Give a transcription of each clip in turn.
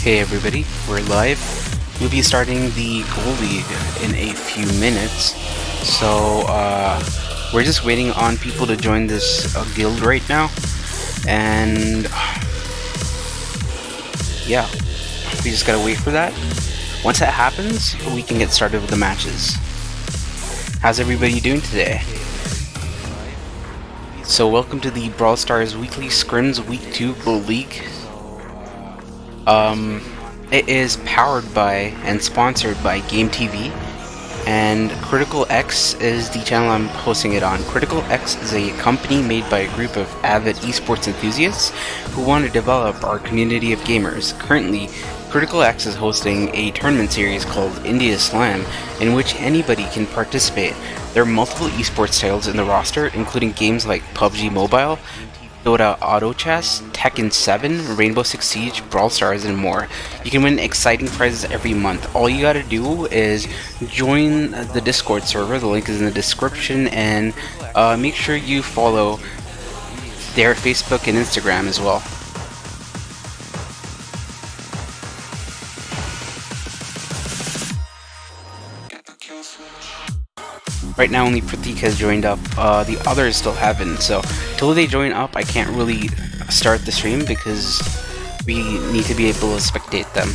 Hey everybody, we're live. We'll be starting the Gold League in a few minutes. So, we're just waiting on people to join this guild right now. And, yeah, we just gotta wait for that. Once that happens, we can get started with the matches. How's everybody doing today? So, welcome to the Brawl Stars Weekly Scrims Week 2 Gold League. It is powered by and sponsored by Game TV, and CriticalX is the channel I'm hosting it on. CriticalX is a company made by a group of avid esports enthusiasts who want to develop our community of gamers. Currently, CriticalX is hosting a tournament series called India Slam, in which anybody can participate. There are multiple esports titles in the roster, including games like PUBG Mobile, Dota Auto Chess, Tekken 7, Rainbow Six Siege, Brawl Stars, and more. You can win exciting prizes every month. All you gotta do is join the Discord server, the link is in the description, and make sure you follow their Facebook and Instagram as well. Right now only Pratik has joined up, the others still haven't, so till they join up I can't really start the stream because we need to be able to spectate them.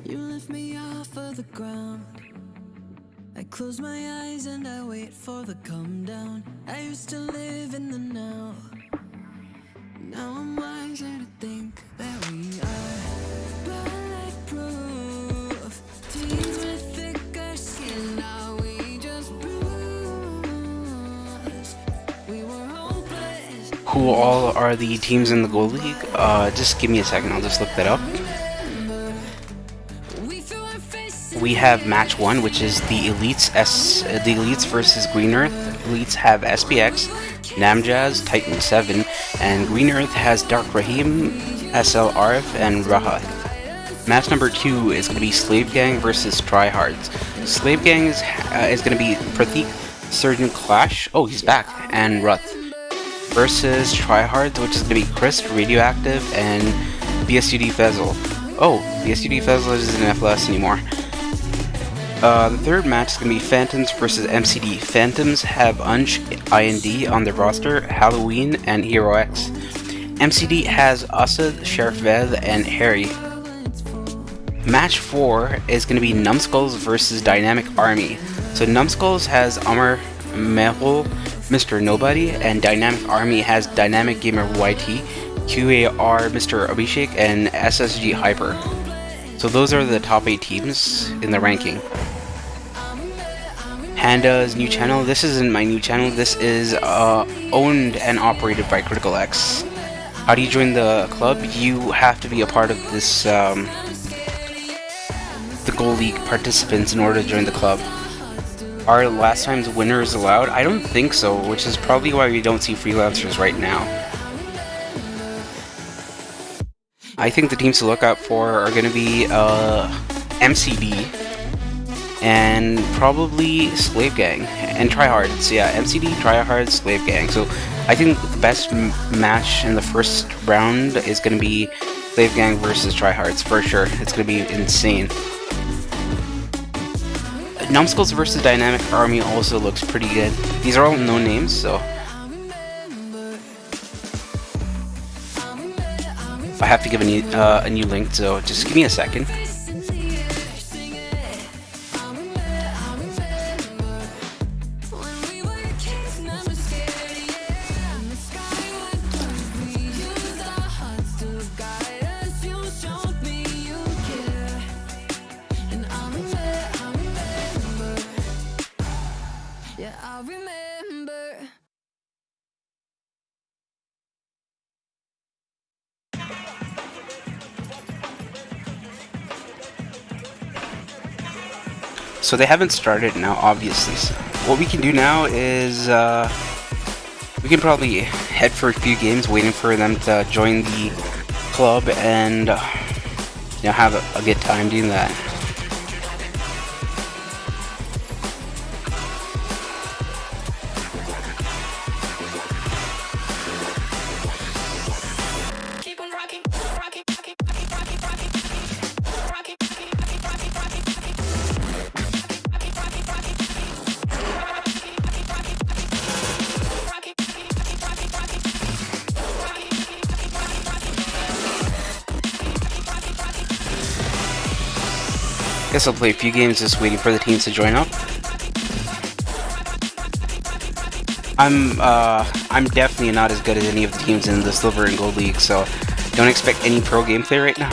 You lift me off of the ground. I close my eyes and I wait for the come down. I used to live in the now. Now I'm wiser to think that we are bulletproof. Teens with thicker skin, now we just bruise. We were hopeless. Who all are the teams in the Gold League? Just give me a second, I'll just look that up. We have match 1, which is the Elites versus Green Earth. Elites have SPX, Namjaz, Titan 7, and Green Earth has Dark Rahim, SL Arif, and Rahat. Match number 2 is going to be Slave Gang versus Tryhards. Slave Gang is going to be Pratik, Surgeon Clash, oh he's back, and Ruth, versus Tryhards, which is going to be Chris, Radioactive, and BSUD Fezzle. Oh, BSUD Fezzle isn't in FLS anymore. The third match is going to be Phantoms versus MCD. Phantoms have Unch, IND on their roster, Halloween, and Hero X. MCD has Asad, Sheriff Ved, and Harry. Match 4 is going to be Numbskulls versus Dynamic Army. So Numbskulls has Amar Mehul, Mr. Nobody, and Dynamic Army has Dynamic Gamer YT, QAR Mr. Abhishek, and SSG Hyper. So those are the top 8 teams in the ranking. Panda's new channel. This isn't my new channel. This is owned and operated by CriticalX. How do you join the club? You have to be a part of this, the Gold League participants in order to join the club. Are last time's winners allowed? I don't think so, which is probably why we don't see freelancers right now. I think the teams to look out for are going to be MCD and probably Slave Gang and Tryhards. Yeah, MCD, Tryhards, Slave Gang. So I think the best match in the first round is going to be Slave Gang versus Tryhards for sure. It's going to be insane. Numbskulls versus Dynamic Army also looks pretty good. These are all known names, so I have to give a new link, so just give me a second. So they haven't started now, obviously. So what we can do now is we can probably head for a few games, waiting for them to join the club and have a good time doing that. Guess I'll play a few games just waiting for the teams to join up. I'm definitely not as good as any of the teams in the Silver and Gold League, so don't expect any pro gameplay right now.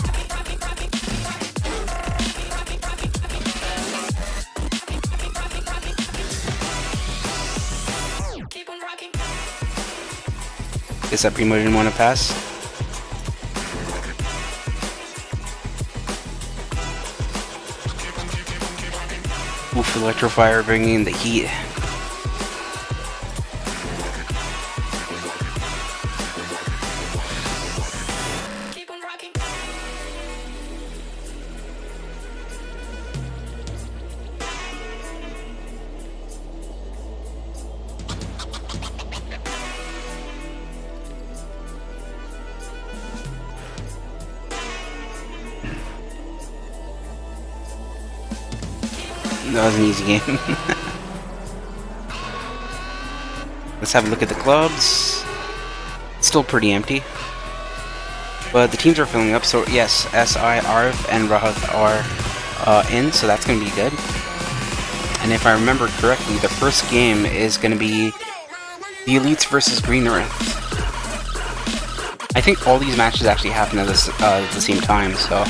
Guess that Primo didn't want to pass. Oof, Electrofire bringing in the heat. That was an easy game. Let's have a look at the clubs. It's still pretty empty, but the teams are filling up. So yes, SI, Arv, and Rahat are in, so that's going to be good. And if I remember correctly, the first game is going to be the Elites versus Green Earth. I think all these matches actually happen at the same time, so...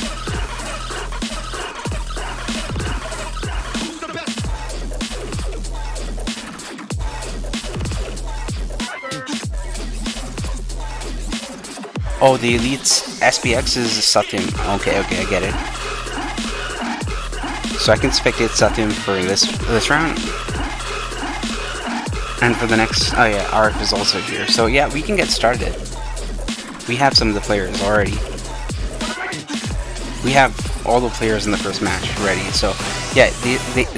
Oh, the Elite's SPX is Satyam. Okay, I get it. So I can spectate Satyam for this round. And for the next... Oh yeah, Arif is also here. So yeah, we can get started. We have some of the players already. We have all the players in the first match ready. So yeah,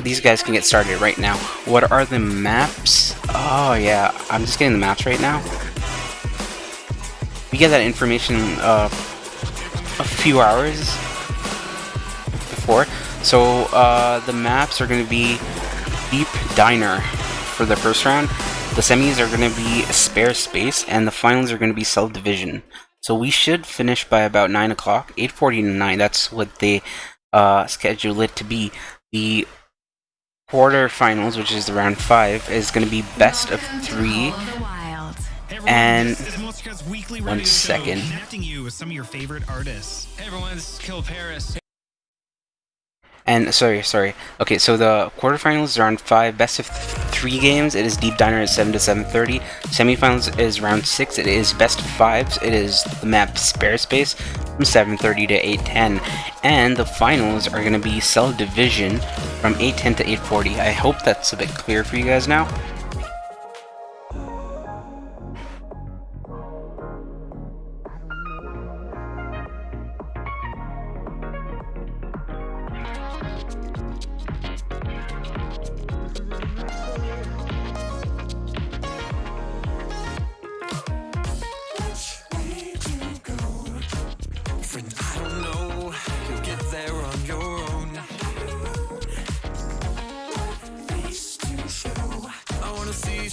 these guys can get started right now. What are the maps? Oh yeah, I'm just getting the maps right now. We get that information a few hours before. So the maps are going to be Deep Diner for the first round. The semis are going to be Spare Space, and the finals are going to be Self Division. So we should finish by about 9 o'clock, 8:40 to 9. That's what they schedule it to be. The quarterfinals, which is the round 5, is going to be best of 3. And 1 second. Connecting you with some of your favorite artists. Hey everyone, this is Kill Paris. And sorry. Okay, so the quarterfinals is round 5, best of 3 games. It is Deep Diner at 7 to 7:30. Semifinals is round 6. It is best of 5s. It is the map Spare Space from 7:30 to 8:10. And the finals are going to be Cell Division from 8:10 to 8:40. I hope that's a bit clear for you guys now.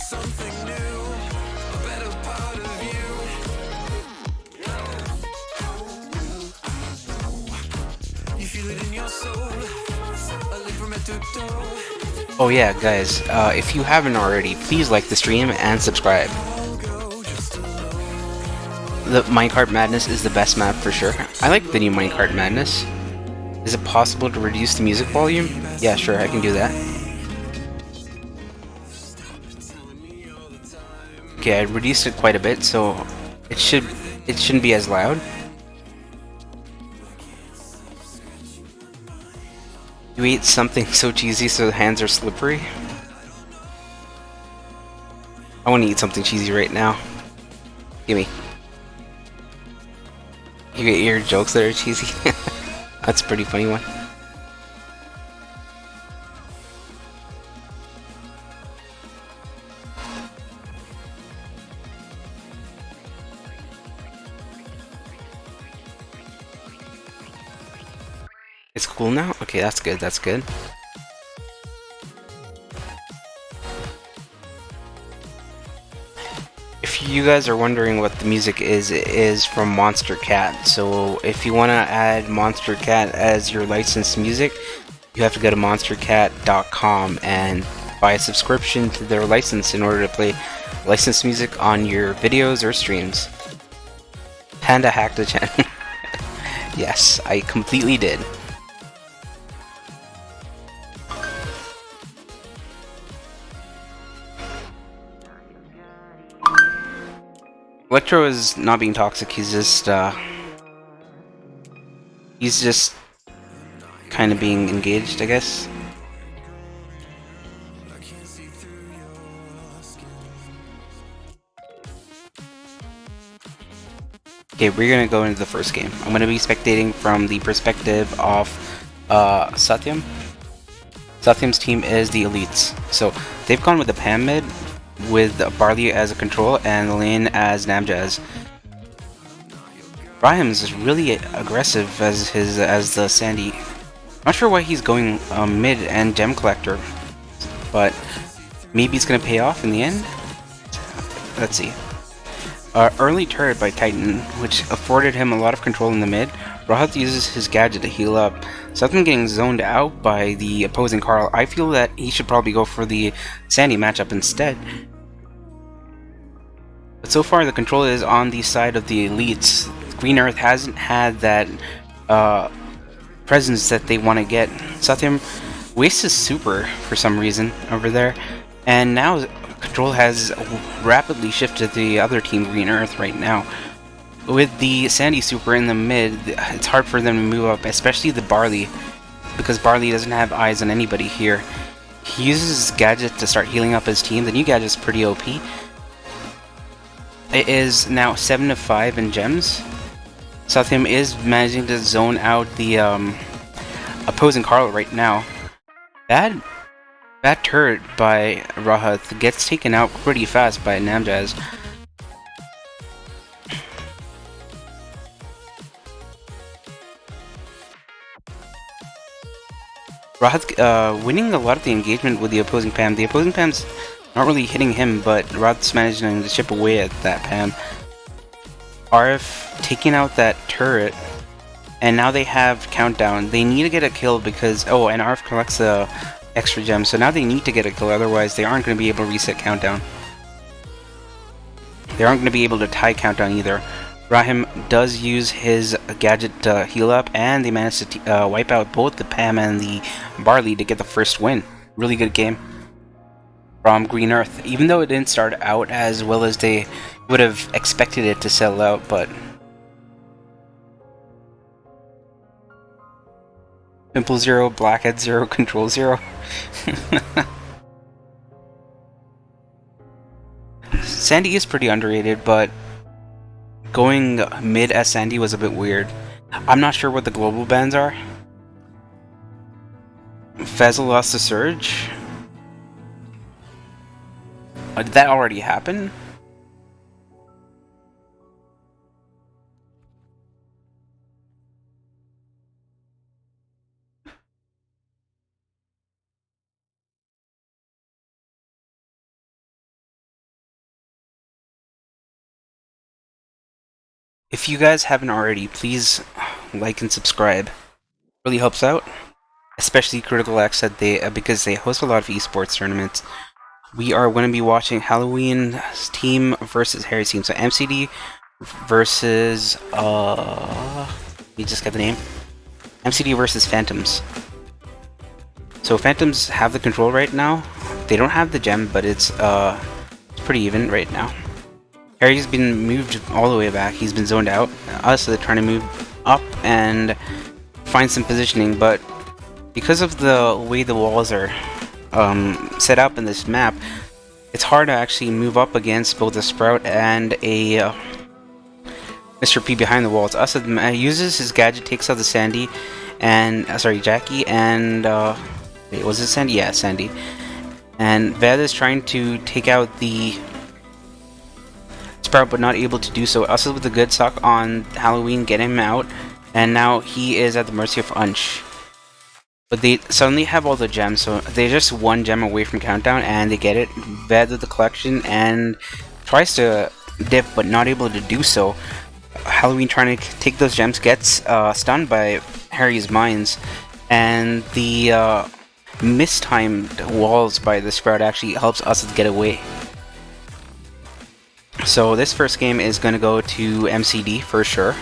Something new, a better part of you. You feel it in your soul, a link from head to toe. Oh yeah, guys, if you haven't already, please like the stream and subscribe. The Minecart Madness is the best map for sure. I like the new Minecart Madness. Is it possible to reduce the music volume? Yeah, sure, I can do that. Okay, I reduced it quite a bit, so it shouldn't be as loud. You ate something so cheesy so the hands are slippery? I want to eat something cheesy right now. Gimme. You get your jokes that are cheesy? That's a pretty funny one. It's cool now? Okay, that's good, that's good. If you guys are wondering what the music is, it is from Monster Cat. So if you want to add Monster Cat as your licensed music, you have to go to monstercat.com and buy a subscription to their license in order to play licensed music on your videos or streams. Panda hacked the channel. Yes, I completely did. Electro is not being toxic, he's just kind of being engaged, I guess. Okay, we're gonna go into the first game. I'm gonna be spectating from the perspective of Satyam. Satyam's team is the Elites. So they've gone with the Pam mid, with Barley as a control and Lane as Namjaz. Brahms is really aggressive as the Sandy. Not sure why he's going mid and gem collector, but maybe it's gonna pay off in the end. Let's see. Early turret by Titan, which afforded him a lot of control in the mid. Rahat uses his gadget to heal up. Satyam getting zoned out by the opposing Carl. I feel that he should probably go for the Sandy matchup instead. But so far the control is on the side of the Elites. Green Earth hasn't had that presence that they want to get. Satyam wastes his super for some reason over there, and now control has rapidly shifted to the other team, Green Earth, right now. With the Sandy super in the mid, it's hard for them to move up, especially the Barley, because Barley doesn't have eyes on anybody here. He uses his gadget to start healing up his team. The new gadget's pretty OP. It is now 7-5 in gems. Satyam is managing to zone out the opposing Carl right now. Bad turret by Rahat gets taken out pretty fast by Namjaz. Rahat's winning a lot of the engagement with the opposing Pam. The opposing Pam's not really hitting him, but Rahat's managing to chip away at that Pam. RF taking out that turret, and now they have countdown. They need to get a kill because and RF collects the extra gem, so now they need to get a kill, otherwise they aren't going to be able to reset countdown. They aren't going to be able to tie countdown either. Rahim does use his gadget to heal up, and they managed to wipe out both the Pam and the Barley to get the first win. Really good game from Green Earth, even though it didn't start out as well as they would have expected it to sell out, but Pimple 0, Blackhead 0, Control 0. Sandy is pretty underrated, but going mid as Sandy was a bit weird. I'm not sure what the global bans are. Fazel lost the Surge. Did that already happen? If you guys haven't already, please like and subscribe. Really helps out, especially CriticalX because they host a lot of esports tournaments. We are going to be watching Halloween team versus Harry's team. So MCD versus you just got the name. MCD versus Phantoms. So Phantoms have the control right now. They don't have the gem, but it's pretty even right now. Harry's been moved all the way back. He's been zoned out. Us are trying to move up and find some positioning, but Because of the way the walls are set up in this map, it's hard to actually move up against both a Sprout and a Mr. P behind the walls. Asad uses his gadget, takes out the Sandy, and Jackie, and wait, was it Sandy? Yeah, Sandy. And Ved is trying to take out the Sprout, but not able to do so. Asad with a good suck on Halloween, get him out, and now he is at the mercy of Unch. But they suddenly have all the gems, so they're just one gem away from countdown, and they get it. Ved with the collection and tries to dip, but not able to do so. Halloween trying to take those gems, gets stunned by Harry's mines, and the mistimed walls by the Sprout actually helps us get away. So this first game is going to go to MCD for sure.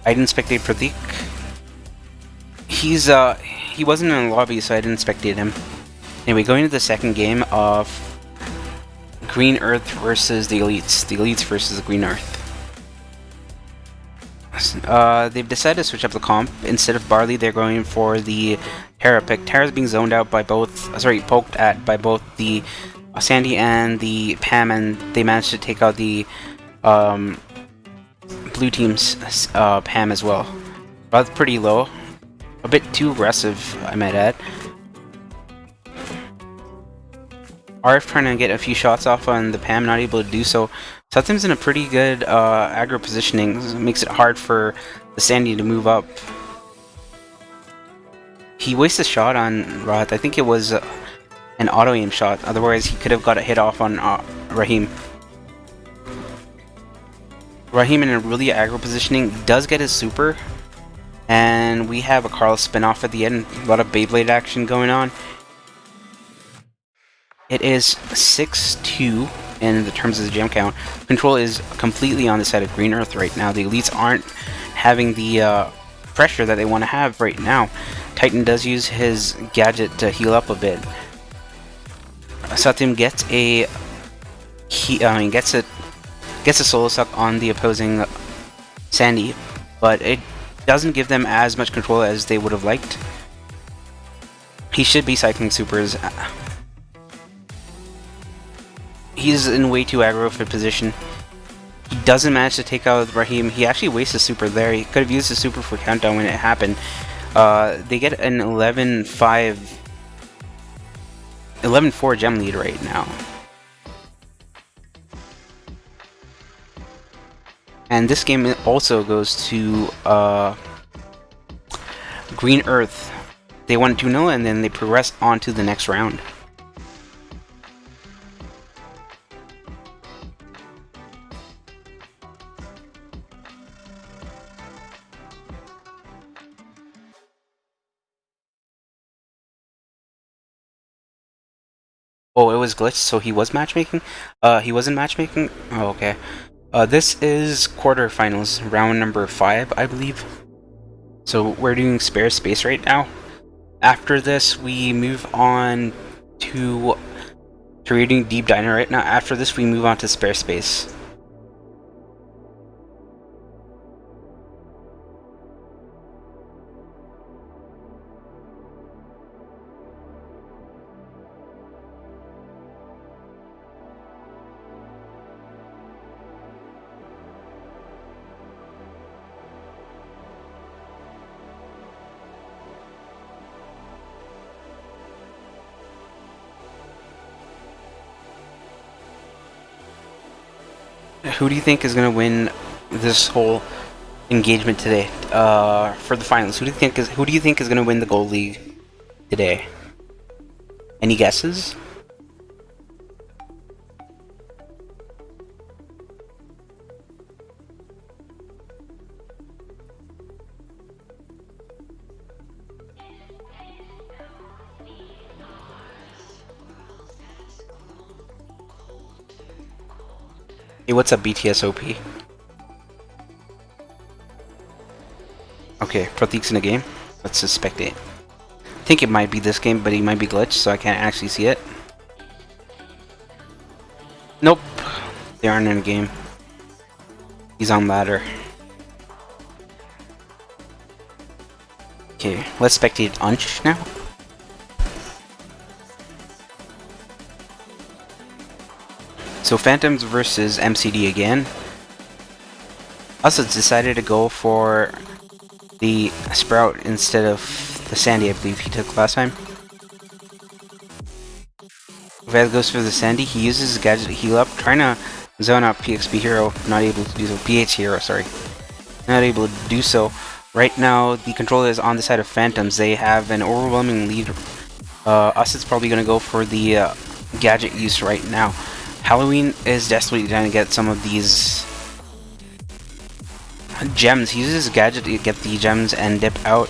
I didn't spectate Pratik. He wasn't in the lobby, so I didn't spectate him. Anyway, going to the second game of Green Earth versus the Elites. The Elites versus the Green Earth. They've decided to switch up the comp. Instead of Barley, they're going for the Terra pick. Terra's being zoned out by both, poked at by both the Sandy and the Pam, and they managed to take out the blue team's Pam as well. That's pretty low. A bit too aggressive, I might add. RF trying to get a few shots off on the Pam, not able to do so. Satim's in a pretty good aggro positioning. This makes it hard for the Sandy to move up. He wastes a shot on Rahat. I think it was an auto-aim shot. Otherwise, he could have got a hit off on Raheem. Raheem in a really aggro positioning does get his super. And we have a Carl spin-off at the end. A lot of Beyblade action going on. It is 6-2 in the terms of the gem count. Control is completely on the side of Green Earth right now. The Elites aren't having the pressure that they want to have right now. Titan does use his gadget to heal up a bit. Satim gets a gets a solo suck on the opposing Sandy, but it doesn't give them as much control as they would have liked. He should be cycling supers. He's in way too aggro for position. He doesn't manage to take out Raheem. He actually wastes a super there. He could have used the super for countdown when it happened. They get an 11-4 gem lead right now. And this game also goes to Green Earth. They won 2-0 and then they progress on to the next round. Oh, it was glitched, so he was matchmaking? He wasn't matchmaking? Oh, okay. This is quarterfinals, round number 5, I believe. So we're doing spare space right now. After this, we move on to reading Deep Diner right now. After this, we move on to spare space. Who do you think is going to win this whole engagement today for the finals? Who do you think is going to win the Gold League today? Any guesses? Hey, what's up, BTSOP? Okay, Pratik's in the game. Let's just spectate. think it might be this game, but he might be glitched, so I can't actually see it. Nope, they aren't in a game. He's on ladder. Okay, let's spectate Unch now. So Phantoms versus MCD again. Also decided to go for the Sprout instead of the Sandy, I believe he took last time. Vad goes for the Sandy. He uses his gadget to heal up, trying to zone out PXP Hero, not able to do so. PH Hero, sorry. Not able to do so. Right now, the controller is on the side of Phantoms. They have an overwhelming lead. Us is probably going to go for the gadget use right now. Halloween is desperately trying to get some of these gems. He uses his gadget to get the gems and dip out.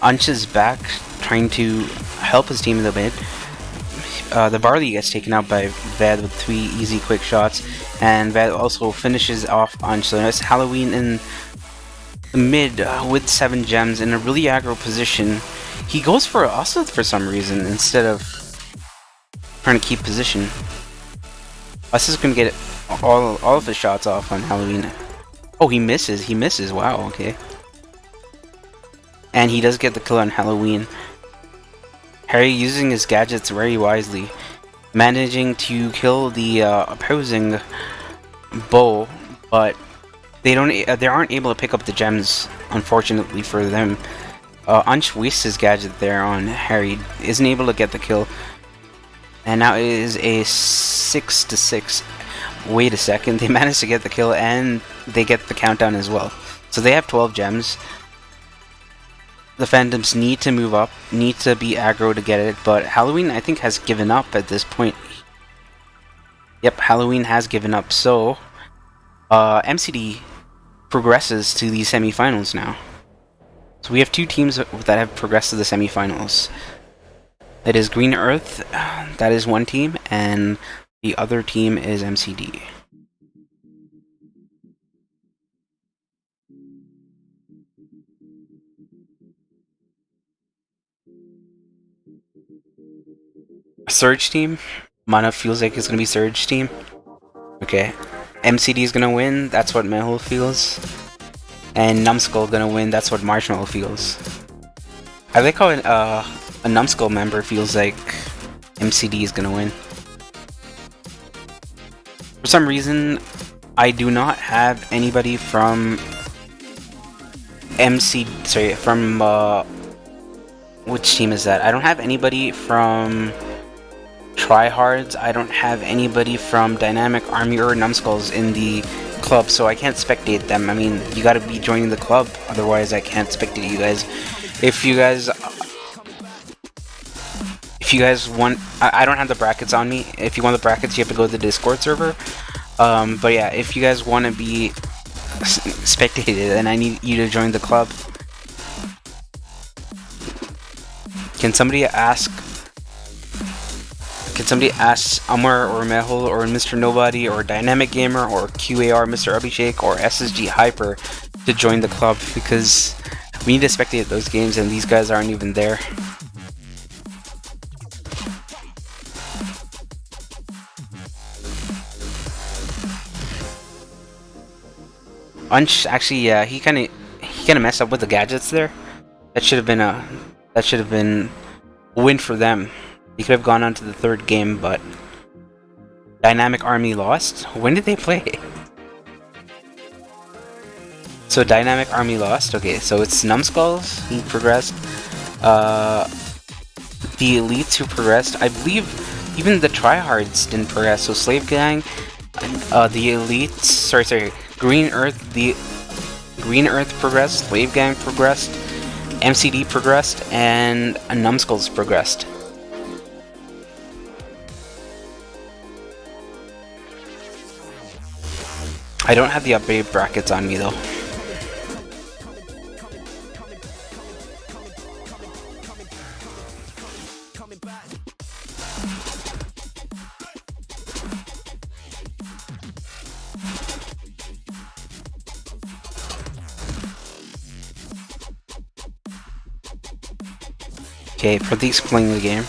Unch is back, trying to help his team in the mid. The Barley gets taken out by Vad with 3 easy quick shots, and Vad also finishes off Unch. So that's Halloween in the mid with 7 gems in a really aggro position. He goes for Osith for some reason instead of trying to keep position. Us is gonna get all of his shots off on Halloween. Oh, he misses, wow, okay. And he does get the kill on Halloween. Harry using his gadgets very wisely, managing to kill the opposing bow, but they aren't able to pick up the gems, unfortunately for them. Unch wastes his gadget there on Harry, isn't able to get the kill. And now it is a 6-6. Wait a second, they managed to get the kill and they get the countdown as well. So they have 12 gems. The Phantoms need to move up, need to be aggro to get it, but Halloween I think has given up at this point. Yep, Halloween has given up, so MCD progresses to the semifinals now. So we have 2 teams that have progressed to the semifinals. That is Green Earth, that is one team, and the other team is MCD. Surge team? Mana feels like it's gonna be Surge team. Okay. MCD is gonna win, that's what Mehul feels. And Numbskull gonna win, that's what Marshmallow feels. I like how a Numbskull member feels like MCD is gonna win. For some reason, I do not have anybody from which team is that? I don't have anybody from Tryhards, I don't have anybody from Dynamic Army or Numbskulls in the club, so I can't spectate them. I mean, you gotta be joining the club, otherwise I can't spectate you guys. If you guys want, I don't have the brackets on me. If you want the brackets, you have to go to the Discord server. But yeah, if you guys want to be spectated, then I need you to join the club. Can somebody ask Amar or Mehul or Mr. Nobody or Dynamic Gamer or QAR Mr. Abhishek or SSG Hyper to join the club, because we need to spectate those games and these guys aren't even there. Unch actually, yeah, he kind of messed up with the gadgets there. That should have been a win for them. He could have gone on to the 3rd game, but Dynamic Army lost. When did they play? So Dynamic Army lost. Okay, so it's Numbskulls who progressed. The Elites who progressed. I believe even the Tryhards didn't progress. So Slave Gang, the Elites. Sorry. Green Earth. The Green Earth progressed. Slave Gang progressed. MCD progressed, and Numbskulls progressed. I don't have the updated brackets on me though. Okay, Pradeep's playing the game.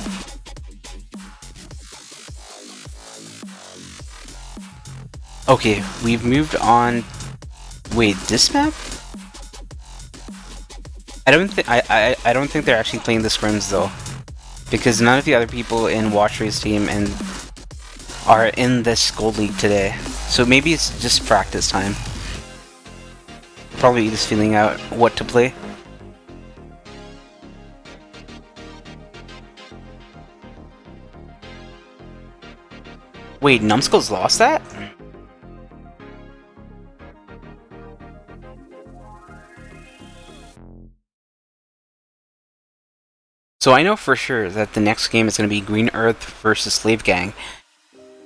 Okay, we've moved on. Wait, this map? I don't think they're actually playing the scrims though, because none of the other people in Watcher's team and are in this gold league today. So maybe it's just practice time. Probably just feeling out what to play. Wait, Numskull's lost that? So I know for sure that the next game is going to be Green Earth versus Slave Gang.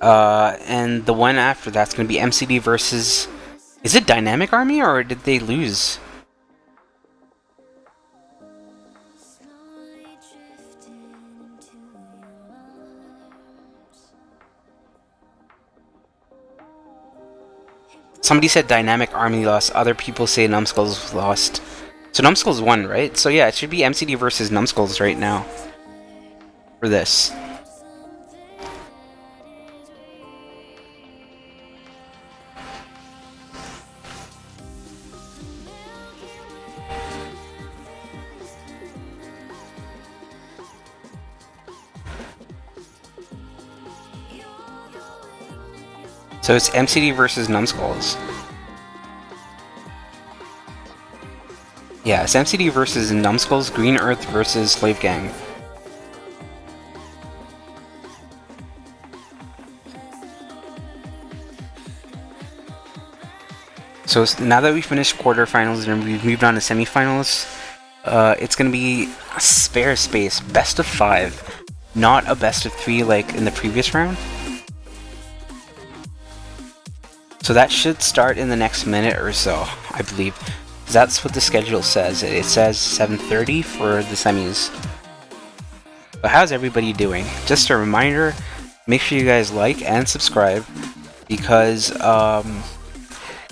And the one after that's going to be MCD versus... Is it Dynamic Army or did they lose? Somebody said Dynamic Army lost, other people say Numskulls lost. So Numskulls won, right? So yeah, it should be MCD versus Numskulls right now. For this. So it's MCD versus Numskulls. Yeah, it's MCD versus Numskulls, Green Earth versus Slave Gang. So now that we finished quarterfinals and we've moved on to semifinals, it's going to be a spare space, best of 5, not a best of 3 like in the previous round. So that should start in the next minute or so, I believe. That's what the schedule says. It says 7:30 for the semis. But how's everybody doing? Just a reminder, make sure you guys like and subscribe, because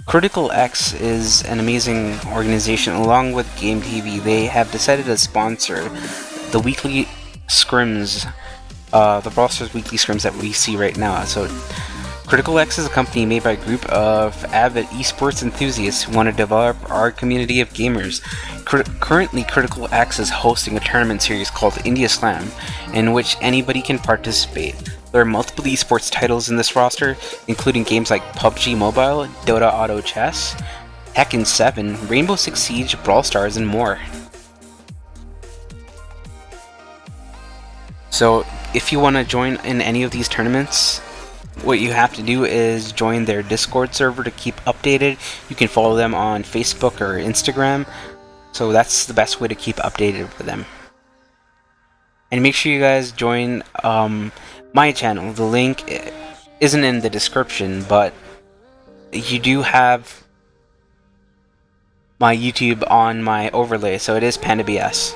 CriticalX is an amazing organization. Along with Game TV, they have decided to sponsor the weekly scrims, the Brawl Stars weekly scrims that we see right now. So CriticalX is a company made by a group of avid esports enthusiasts who want to develop our community of gamers. Currently, CriticalX is hosting a tournament series called India Slam, in which anybody can participate. There are multiple esports titles in this roster, including games like PUBG Mobile, Dota Auto Chess, Tekken 7, Rainbow Six Siege, Brawl Stars, and more. So, if you want to join in any of these tournaments, what you have to do is join their Discord server to keep updated. You can follow them on Facebook or Instagram. So that's the best way to keep updated with them. And make sure you guys join my channel. The link isn't in the description, but you do have my YouTube on my overlay, so it is PandaBS.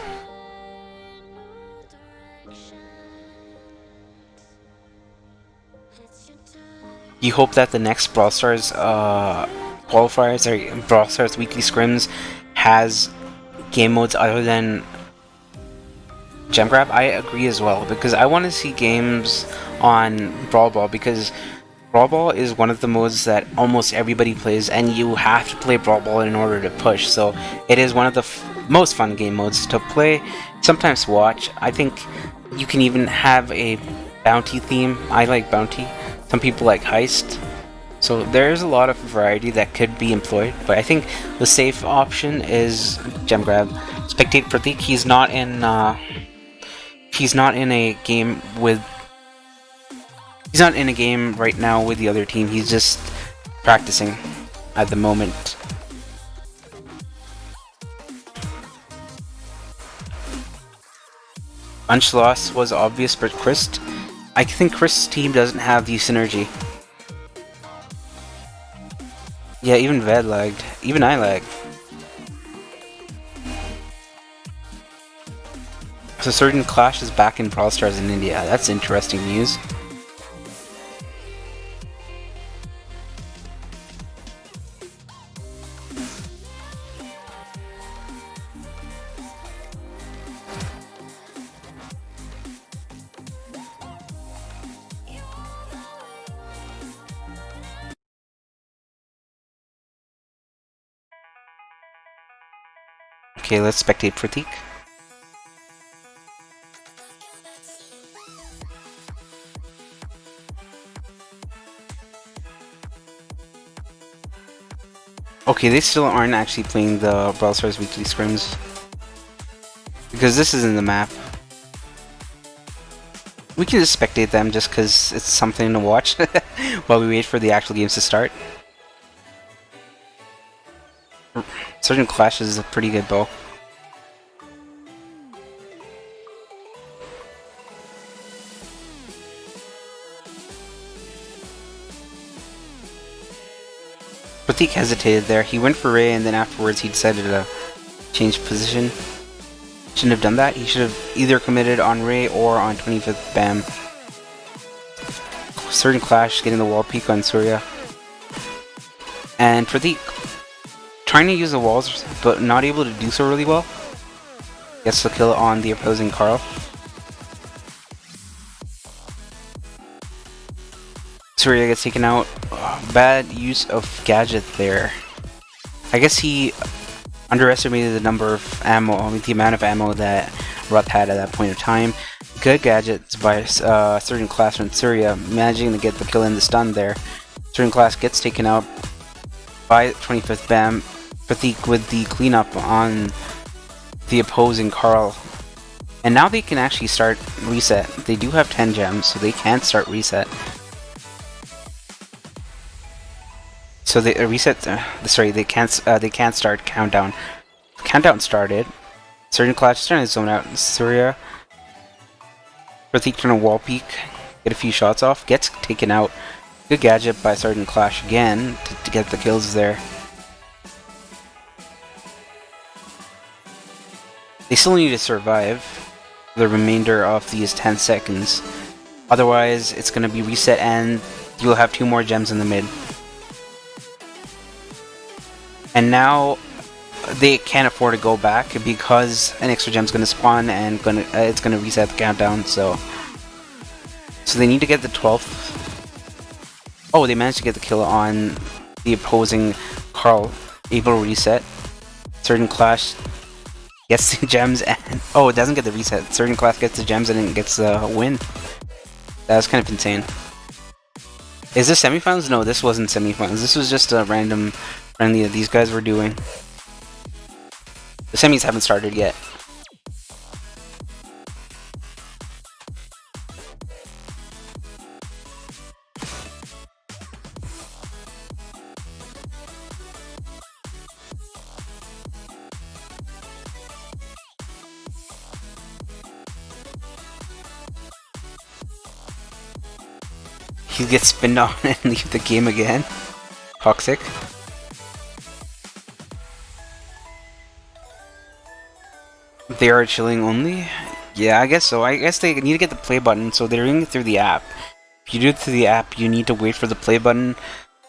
You hope that the next Brawl Stars qualifiers or Brawl Stars weekly scrims has game modes other than Gem Grab. I agree as well, because I want to see games on Brawl Ball, because Brawl Ball is one of the modes that almost everybody plays, and you have to play Brawl Ball in order to push. So it is one of the most fun game modes to play, sometimes watch. I think you can even have a bounty theme. I like bounty. Some people like heist. So there's a lot of variety that could be employed, but I think the safe option is Gem Grab. Spectate Pratik, he's not in a game with... He's not in a game right now with the other team. He's just practicing at the moment. Bunch loss was obvious, but I think Chris' team doesn't have the synergy. Yeah, even Ved lagged. Even I lagged. So certain Clash is back in Brawl Stars in India. That's interesting news. Okay, let's spectate Pratik. Okay, they still aren't actually playing the Brawl Stars weekly scrims. Because this isn't the map. We can just spectate them just because it's something to watch while we wait for the actual games to start. Sergeant Clash is a pretty good bow. Pratik hesitated there. He went for Ray and then afterwards he decided to change position. Shouldn't have done that. He should have either committed on Ray or on 25th Bam. Certain Clash getting the wall peek on Surya. And Pratik trying to use the walls but not able to do so really well. Gets the kill on the opposing Carl. Surya gets taken out. Bad use of gadget there. I guess he underestimated the number of ammo, the amount of ammo that Ruth had at that point of time. Good gadgets by Certain Class and Surya, managing to get the kill and the stun there. Certain Class gets taken out by 25th Bam. Pratik with the cleanup on the opposing Carl. And now they can actually start reset. They do have 10 gems, so they can start reset. So they reset. Sorry, they can't start countdown. Countdown started. Certain Clash trying to zone out. Surya. Pratik trying to wall peek, get a few shots off, gets taken out. Good gadget by Sergeant Clash again to get the kills there. They still need to survive the remainder of these 10 seconds. Otherwise, it's going to be reset and you'll have 2 more gems in the mid. And now they can't afford to go back because an extra gem's going to spawn and it's going to reset the countdown. So they need to get the 12th. Oh, they managed to get the kill on the opposing Carl. Able to reset. Certain Clash gets the gems and oh, it doesn't get the reset. Certain Clash gets the gems and then gets the win. That was kind of insane. Is this semifinals? No, this wasn't semifinals. This was just a random friendly that these guys were doing. The semis haven't started yet. He gets spinned on and leave the game again. Toxic. They are chilling only? Yeah, I guess so. I guess they need to get the play button, so they're doing it through the app. If you do it through the app, you need to wait for the play button.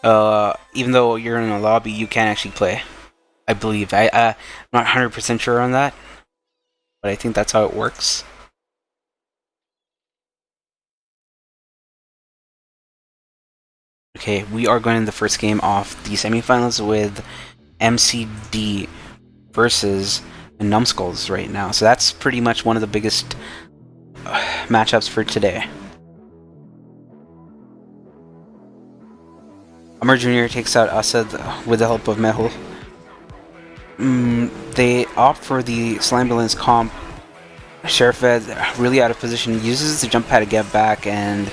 Even though you're in a lobby, you can actually play. I believe. I'm not 100% sure on that, but I think that's how it works. Okay, we are going in the first game of the semifinals with MCD versus Numbskulls right now. So that's pretty much one of the biggest matchups for today. Amr Jr. takes out Asad with the help of Mehul. They opt for the Slambulance comp. Sheriff Ed really out of position, uses the jump pad to get back, and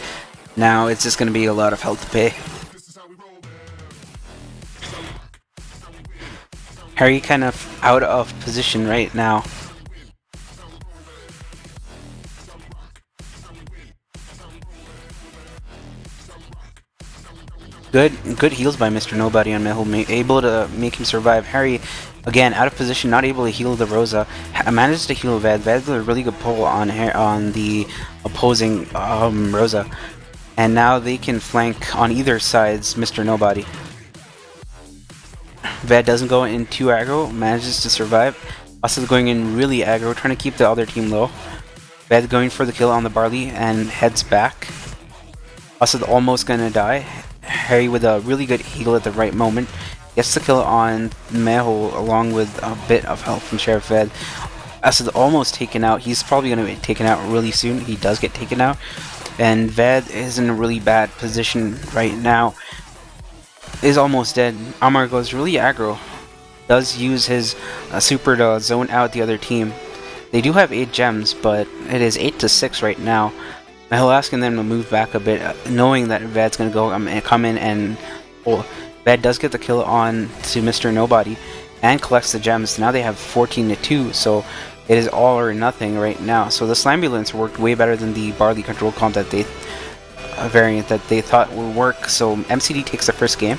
now it's just going to be a lot of health to pay. Harry kind of out of position right now. Good heals by Mr. Nobody on Mehul, able to make him survive. Harry, again, out of position, not able to heal the Rosa. Manages to heal Ved. Ved with a really good pull on the opposing Rosa. And now they can flank on either sides Mr. Nobody. Ved doesn't go in too aggro, manages to survive. Asad going in really aggro, trying to keep the other team low. Ved going for the kill on the Barley and heads back. Asad almost gonna die. Harry with a really good heal at the right moment. Gets the kill on Meho along with a bit of help from Sheriff Ved. As almost taken out. He's probably going to be taken out really soon. He does get taken out. And Ved is in a really bad position right now. Is almost dead. Amar goes really aggro. Does use his super to zone out the other team. They do have 8 gems, but it is 8-6 right now. Meho asking them to move back a bit, knowing that Ved's going to come in and... Ved does get the kill on to Mr. Nobody and collects the gems. Now they have 14-2, so it is all or nothing right now. So the Slambulance worked way better than the Barley control comp that they variant that they thought would work. So MCD takes the first game.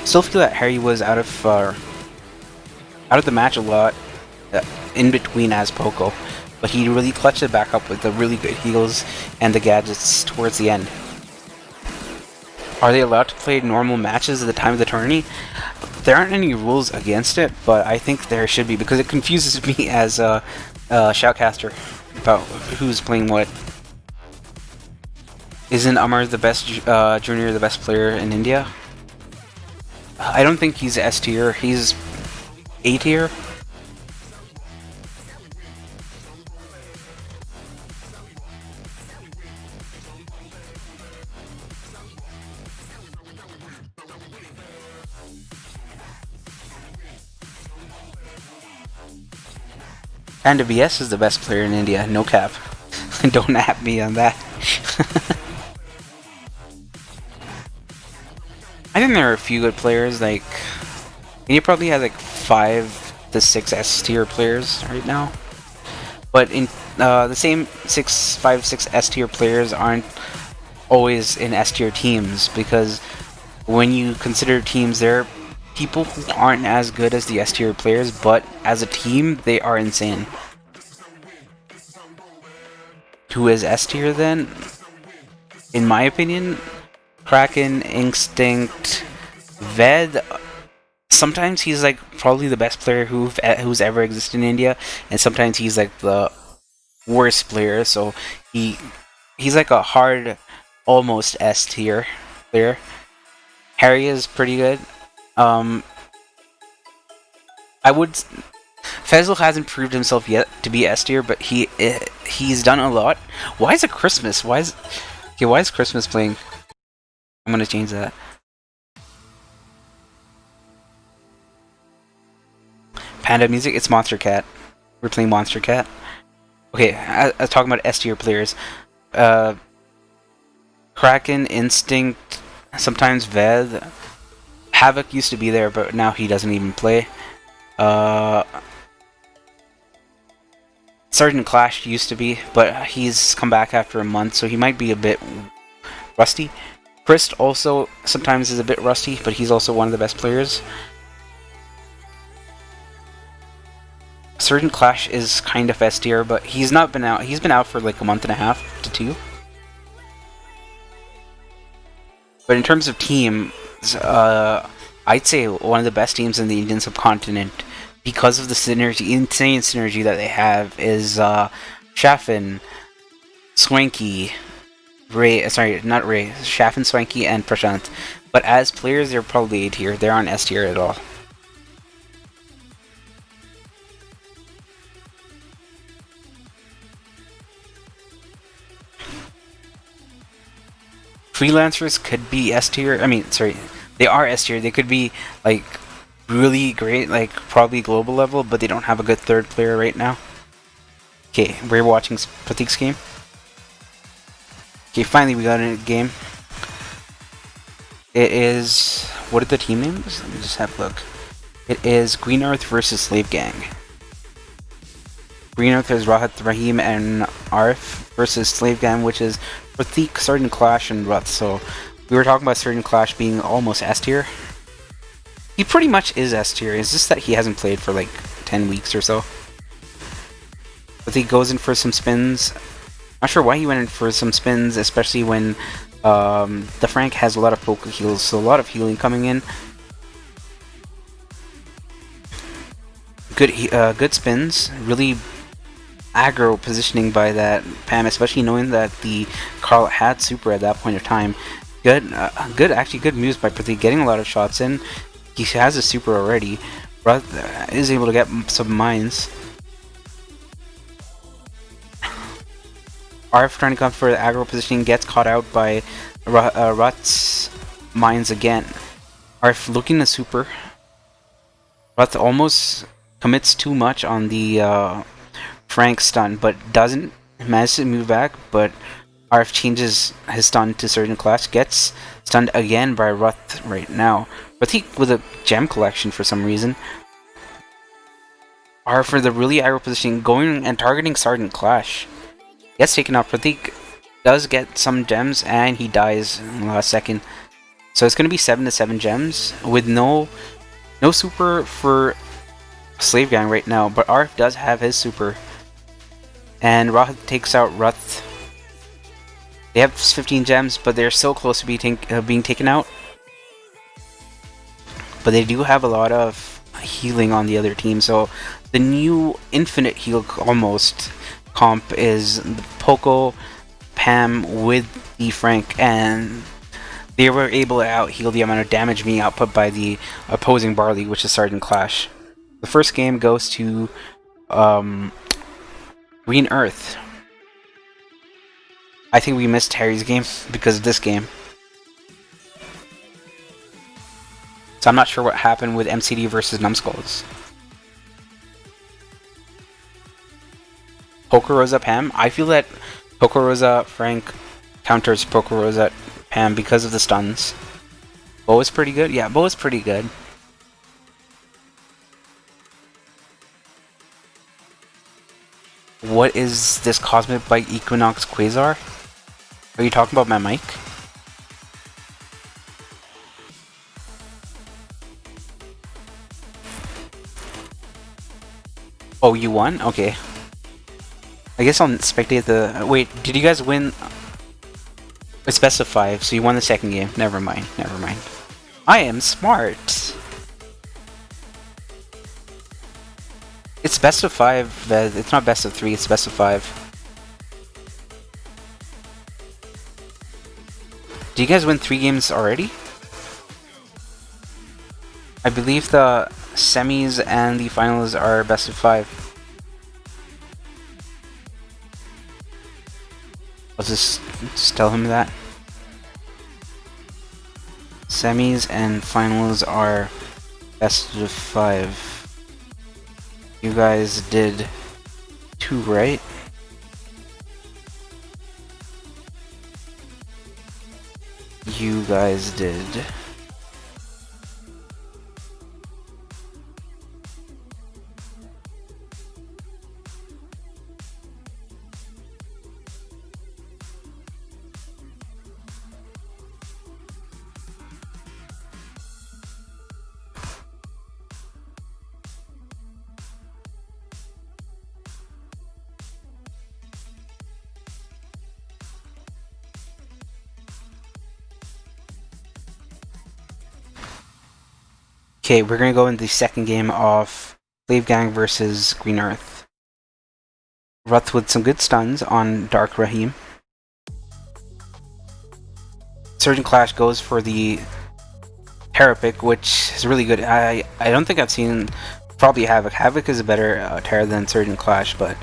Still feel that Harry was out of the match a lot in between as Poco, but he really clutched it back up with the really good heals and the gadgets towards the end. Are they allowed to play normal matches at the time of the tourney? There aren't any rules against it, but I think there should be, because it confuses me as a shoutcaster about who's playing what. Isn't Amar the best junior, the best player in India? I don't think he's S tier. He's A tier. And BS is the best player in India, no cap. Don't at me on that. I think there are a few good players, like... India probably has like 5 to 6 S tier players right now. But in the same 5, 6 S tier players aren't always in S tier teams, because when you consider teams, there are people who aren't as good as the S tier players, but as a team, they are insane. Who is S tier then? In my opinion, Kraken, Instinct, Ved. Sometimes he's like probably the best player who's ever existed in India, and sometimes he's like the worst player. So he's like a hard, almost S tier player. Harry is pretty good. Fezl hasn't proved himself yet to be S tier, but he's done a lot. Why is it Christmas? Why is Christmas playing? I'm gonna change that. Panda music. It's Monster Cat. We're playing Monster Cat. Okay, I was talking about S tier players. Kraken, Instinct, sometimes Ved. Havoc used to be there, but now he doesn't even play. Sergeant Clash used to be, but he's come back after a month, so he might be a bit rusty. Christ also sometimes is a bit rusty, but he's also one of the best players. Sergeant Clash is kind of S tier, but he's not been out. He's been out for like a month and a half to 2. But in terms of teams, I'd say one of the best teams in the Indian subcontinent, because of the synergy, insane synergy that they have, is Shafin, Swanky, Ray. Sorry, not Ray. Shafin, Swanky, and Prashant. But as players, they're probably A tier. They aren't S tier at all. Freelancers could be S tier. I mean, sorry, they are S tier. They could be like really great, like probably global level, but they don't have a good third player right now. Okay, we're watching Pratik's game. Okay, finally we got in a game. It is... what are the team names? Let me just have a look. It is Green Earth versus Slave Gang. Green Earth is Rahat, Rahim, and Arif versus Slave Gang, which is Pratik, Sergeant Clash, and Ruth. So we were talking about Sergeant Clash being almost S tier. He pretty much is S tier. It's just that he hasn't played for like 10 weeks or so. But he goes in for some spins. Not sure why he went in for some spins, especially when the Frank has a lot of poke heals, so a lot of healing coming in. Good spins. Really aggro positioning by that Pam, especially knowing that the Carl had super at that point of time. Good, actually good moves by Pratik, getting a lot of shots in. He has a super already. Ruth is able to get some mines. Arf trying to come for the aggro positioning, gets caught out by Rut's mines again. Arf looking to super. Ruth almost commits too much on the Frank stun, but doesn't manage to move back, but Arf changes his stun to Surgeon Clash, gets stunned again by Ruth right now. Pratik with a gem collection for some reason. Arf for the really aggro positioning, going and targeting Sergeant Clash. Gets taken out. Pratik does get some gems and he dies in the last second. So it's going to be 7 to 7 gems with no super for Slave Gang right now, but Arf does have his super. And Roth takes out Ruth. They have 15 gems, but they're so close to being taken out. But they do have a lot of healing on the other team, so the new infinite heal almost comp is the Poco Pam with the Frank, and they were able to out heal the amount of damage being output by the opposing Barley, which is Sergeant Clash. The first game goes to Green Earth. I think we missed Harry's game because of this game. So I'm not sure what happened with MCD versus Numbskulls. Pokorosa Pam. I feel that Pokorosa Frank counters Pokorosa Pam because of the stuns. Bo is pretty good. Yeah, Bo is pretty good. What is this Cosmic Bite Equinox Quasar? Are you talking about my mic? Oh, you won? Okay. I guess I'll spectate the... Wait, did you guys win? It's best of 5, so you won the second game. Never mind, never mind. I am smart! It's best of 5, it's not best of 3, it's best of 5. Do you guys win 3 games already? I believe the semis and the finals are best of 5. I'll just tell him that. Semis and finals are best of 5. You guys did 2, right? You guys did. Okay, we're gonna go into the second game of Slave Gang versus Green Earth. Ruth with some good stuns on Dark Rahim. Surgeon Clash goes for the Terra pick, which is really good. I don't think I've seen probably Havoc. Havoc is a better Terra than Surgeon Clash, but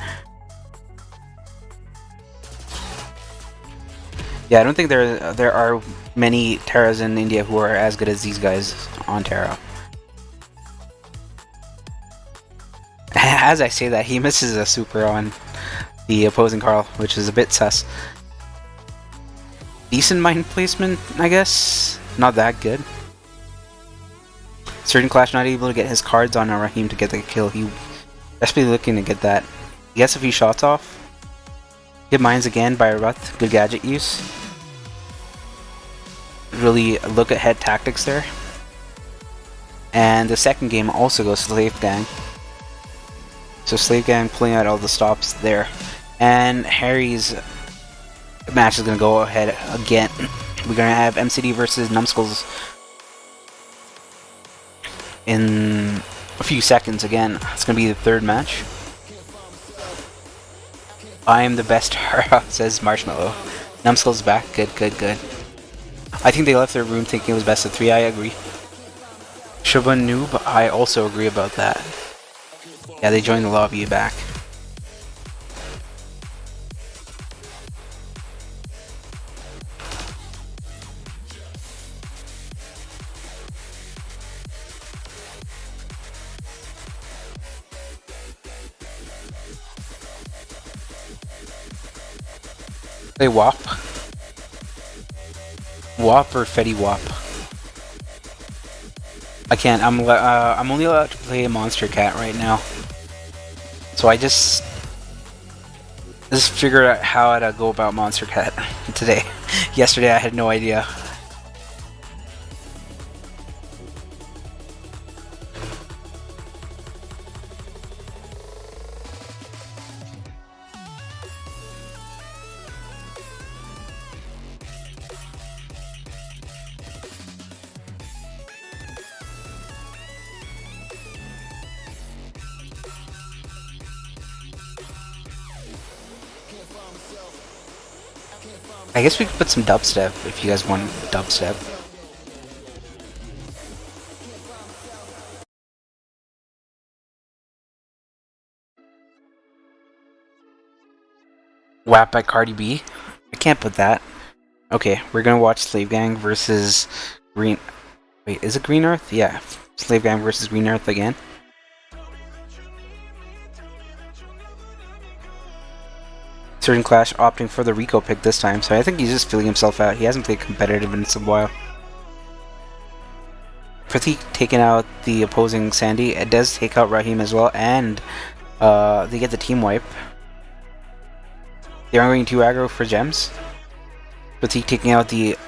yeah, I don't think there are many Terras in India who are as good as these guys on Terra. As I say that, he misses a super on the opposing Carl, which is a bit sus. Decent mine placement, I guess. Not that good. Surgeon Clash not able to get his cards on Rahim to get the kill. He desperately looking to get that. He gets a few shots off. Good mines again by Ruth. Good gadget use. Really look ahead tactics there. And the second game also goes to Slave Gang. So Slave Gang pulling out all the stops there. And Harry's match is going to go ahead again. We're going to have MCD versus Numbskulls in a few seconds again. It's going to be the third match. I am the best Tara, says Marshmallow. Numbskull's back. Good, good, good. I think they left their room thinking it was best of 3. I agree. Shuba Noob, I also agree about that. Yeah, they joined the lobby back. Play WAP? WAP or Fetty WAP? I can't. I'm only allowed to play Monster Cat right now. So I just figured out how to go about Monster Cat today. Yesterday I had no idea. I guess we could put some dubstep if you guys want dubstep. WAP by Cardi B? I can't put that. Okay, we're gonna watch Slave Gang versus Green... Wait, is it Green Earth? Yeah, Slave Gang versus Green Earth again. Certain Clash opting for the Rico pick this time, so I think he's just feeling himself out. He hasn't played competitive in a while. Pratik taking out the opposing Sandy. It does take out Raheem as well, and they get the team wipe. They're going to aggro for gems. Pratik taking out the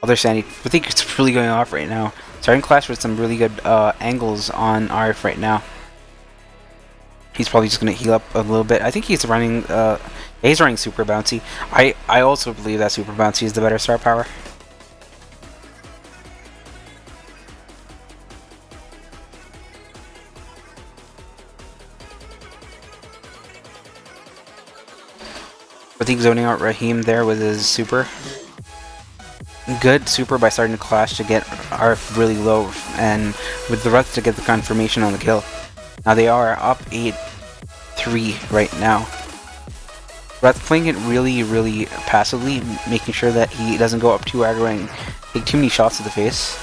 other Sandy. Pratik is really going off right now. Starting Clash with some really good angles on RF right now. He's probably just going to heal up a little bit. I think he's running... he's running Super Bouncy. I also believe that Super Bouncy is the better star power. I think zoning out Raheem there with his super. Good super by starting to Clash to get RF really low, and with the rest to get the confirmation on the kill. Now they are up 8-3 right now. Breath playing it really passively, making sure that he doesn't go up too aggro and take too many shots to the face.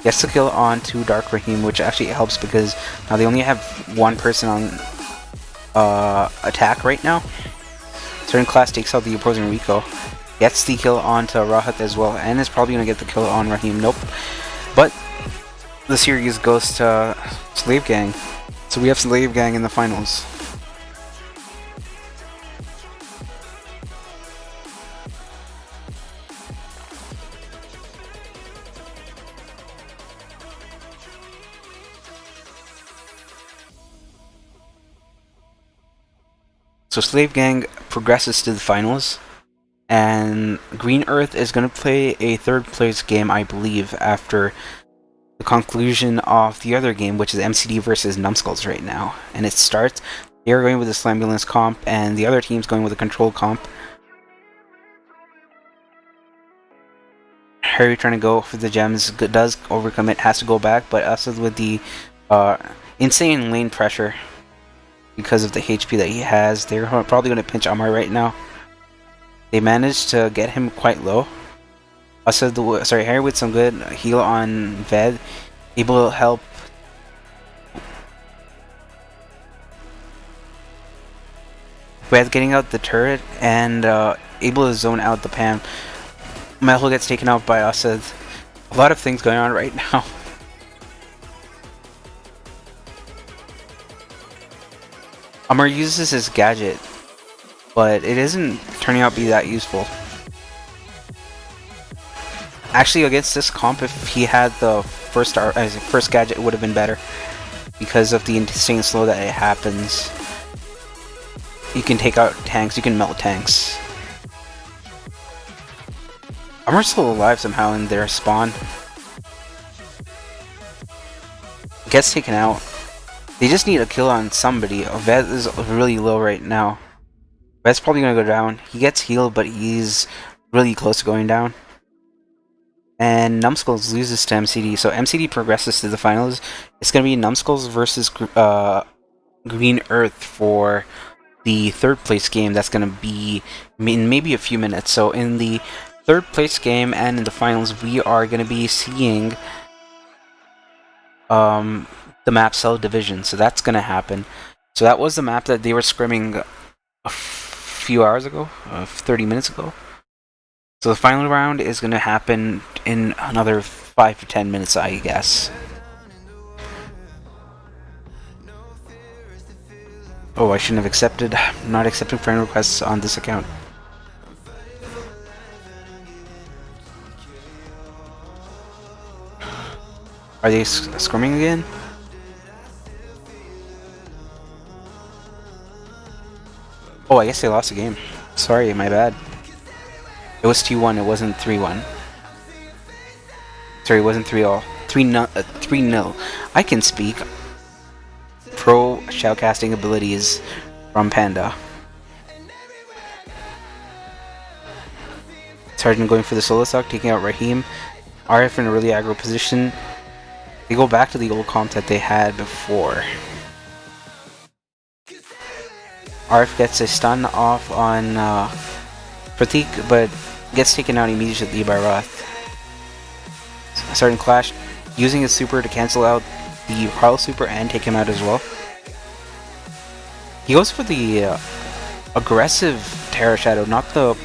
Gets the kill on to Dark Raheem, which actually helps because now they only have one person on attack right now. Certain Class takes out the opposing Rico. Gets the kill onto Rahat as well, and is probably going to get the kill on Raheem. Nope. But the series goes to Slave Gang. So we have Slave Gang in the finals. So Slave Gang progresses to the finals, and Green Earth is going to play a third place game, I believe, after the conclusion of the other game, which is MCD versus Numbskulls right now. And it starts, they're going with the Slambulance comp, and the other team's going with a control comp. Harry trying to go for the gems, does overcome it, has to go back, but us with the insane lane pressure. Because of the HP that he has, they're probably going to pinch Amar right now. They managed to get him quite low. Also, Harry with some good heal on Ved, able to help. Ved getting out the turret and able to zone out the Pam. Metal gets taken out by Asad. A lot of things going on right now. Amar uses his gadget, but it isn't turning out to be that useful. Actually, against this comp, if he had the first gadget, it would have been better because of the insane slow that it happens. You can take out tanks, you can melt tanks. Amar's still alive somehow in their spawn. Gets taken out. They just need a kill on somebody. Ved is really low right now. Ved's probably gonna go down. He gets healed, but he's really close to going down. and Numbskulls loses to MCD. So MCD progresses to the finals. It's going to be Numbskulls versus Green Earth for the third place game. That's going to be in maybe a few minutes. So in the third place game and in the finals, we are going to be seeing the map Cell Division. So that's going to happen. So that was the map that they were scrimming a few hours ago, 30 minutes ago. So the final round is going to happen in another 5 to 10 minutes, I guess. Oh, I shouldn't have accepted. I'm not accepting friend requests on this account. Are they scrimming again? Oh, I guess they lost the game. Sorry, my bad. It was 2-1, it wasn't 3-1. Sorry, it wasn't 3-0. 3-0. I can speak. Pro shoutcasting abilities from Panda. Sergeant going for the solo stock, taking out Raheem. RF in a really aggro position. They go back to the old comp that they had before. RF gets a stun off on Pratik, but gets taken out immediately by Roth. Starting Clash, using his super to cancel out the Harl super and take him out as well. He goes for the aggressive Terra Shadow, not the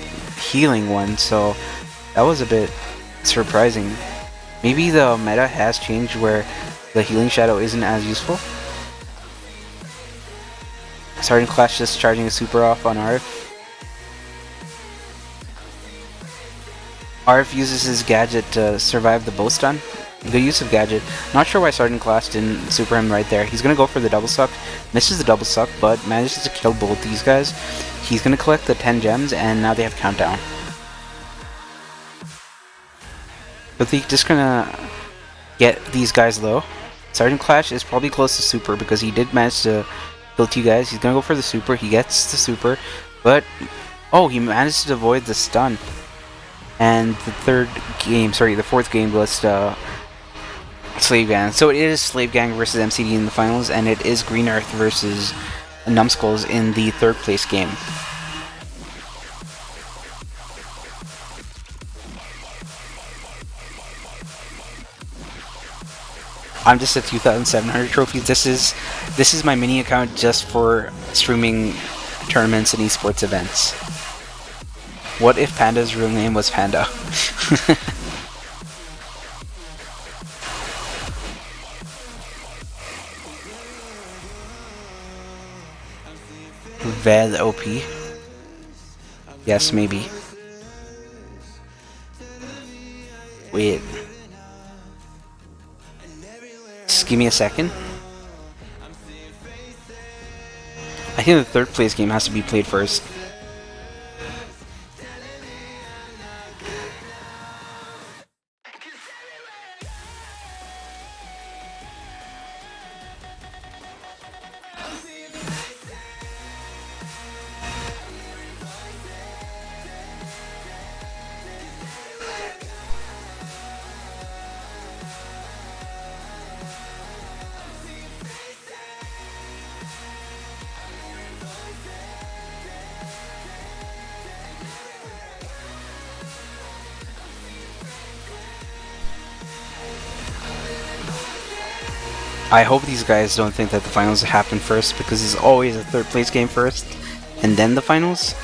healing one, so that was a bit surprising. Maybe the meta has changed where the healing Shadow isn't as useful. Starting Clash just charging a super off on RF. RF uses his gadget to survive the bow stun. Good use of gadget. Not sure why Sergeant Clash didn't super him right there. He's gonna go for the double suck. Misses the double suck, but manages to kill both these guys. He's gonna collect the 10 gems, and now they have countdown. But they're just gonna get these guys low. Sergeant Clash is probably close to super because he did manage to kill 2 guys. He's gonna go for the super. He gets the super, but oh, he managed to avoid the stun. And the fourth game was Slave Gang. So it is Slave Gang versus MCD in the finals, and it is Green Earth versus Numbskulls in the third place game. I'm just at 2,700 trophies. This is my mini account just for streaming tournaments and esports events. What if Panda's real name was Panda? Ved OP? Yes, maybe. Wait. Just give me a second. I think the third place game has to be played first. I hope these guys don't think that the finals happen first, because it's always a third place game first, and then the finals.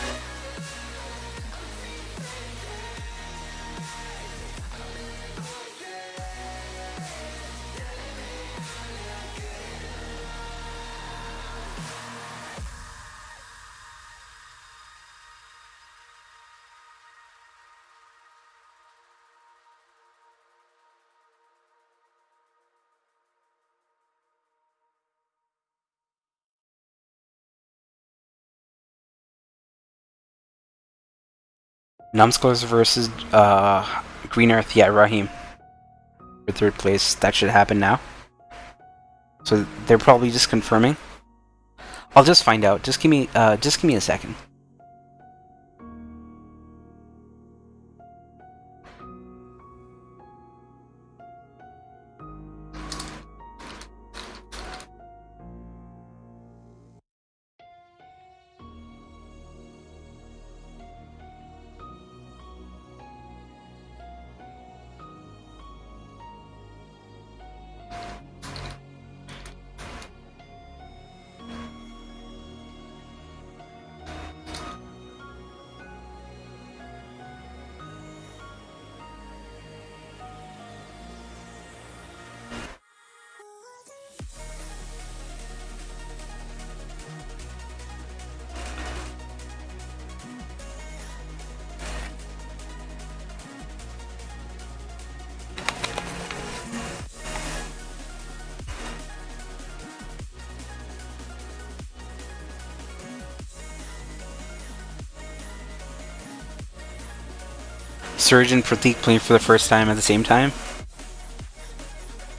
Numbskulls versus Green Earth, yeah, Raheem. For third place, that should happen now. So they're probably just confirming. I'll just find out. Just give me a second. Surge and Pratik playing for the first time at the same time?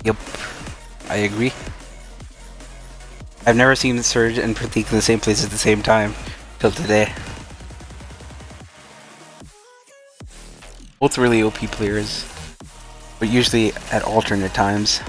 Yep, I agree. I've never seen Surge and Pratik in the same place at the same time till today. Both really OP players, but usually at alternate times.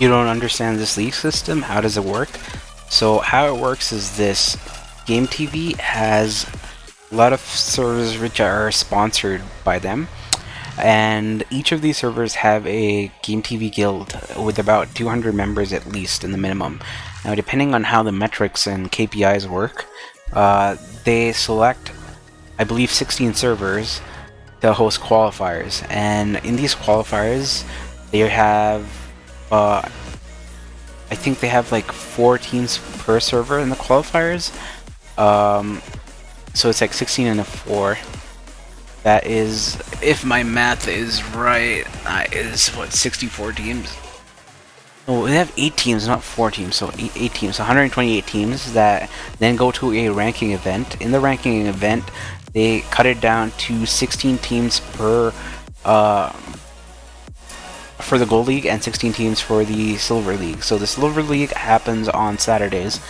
You don't understand this league system? How does it work? So how it works is this. Game TV has a lot of servers which are sponsored by them, and each of these servers have a Game TV guild with about 200 members at least in the minimum. Now, depending on how the metrics and KPIs work, they select, I believe, 16 servers to host qualifiers, and in these qualifiers they have I think they have like 4 teams per server in the qualifiers. So it's like 16 and a 4. That is, if my math is right, is what, 64 teams? Oh, they have 8 teams, not 4 teams, so 8 teams, so 128 teams that then go to a ranking event. In the ranking event, they cut it down to 16 teams per for the Gold League and 16 teams for the Silver League. So the Silver League happens on Saturdays,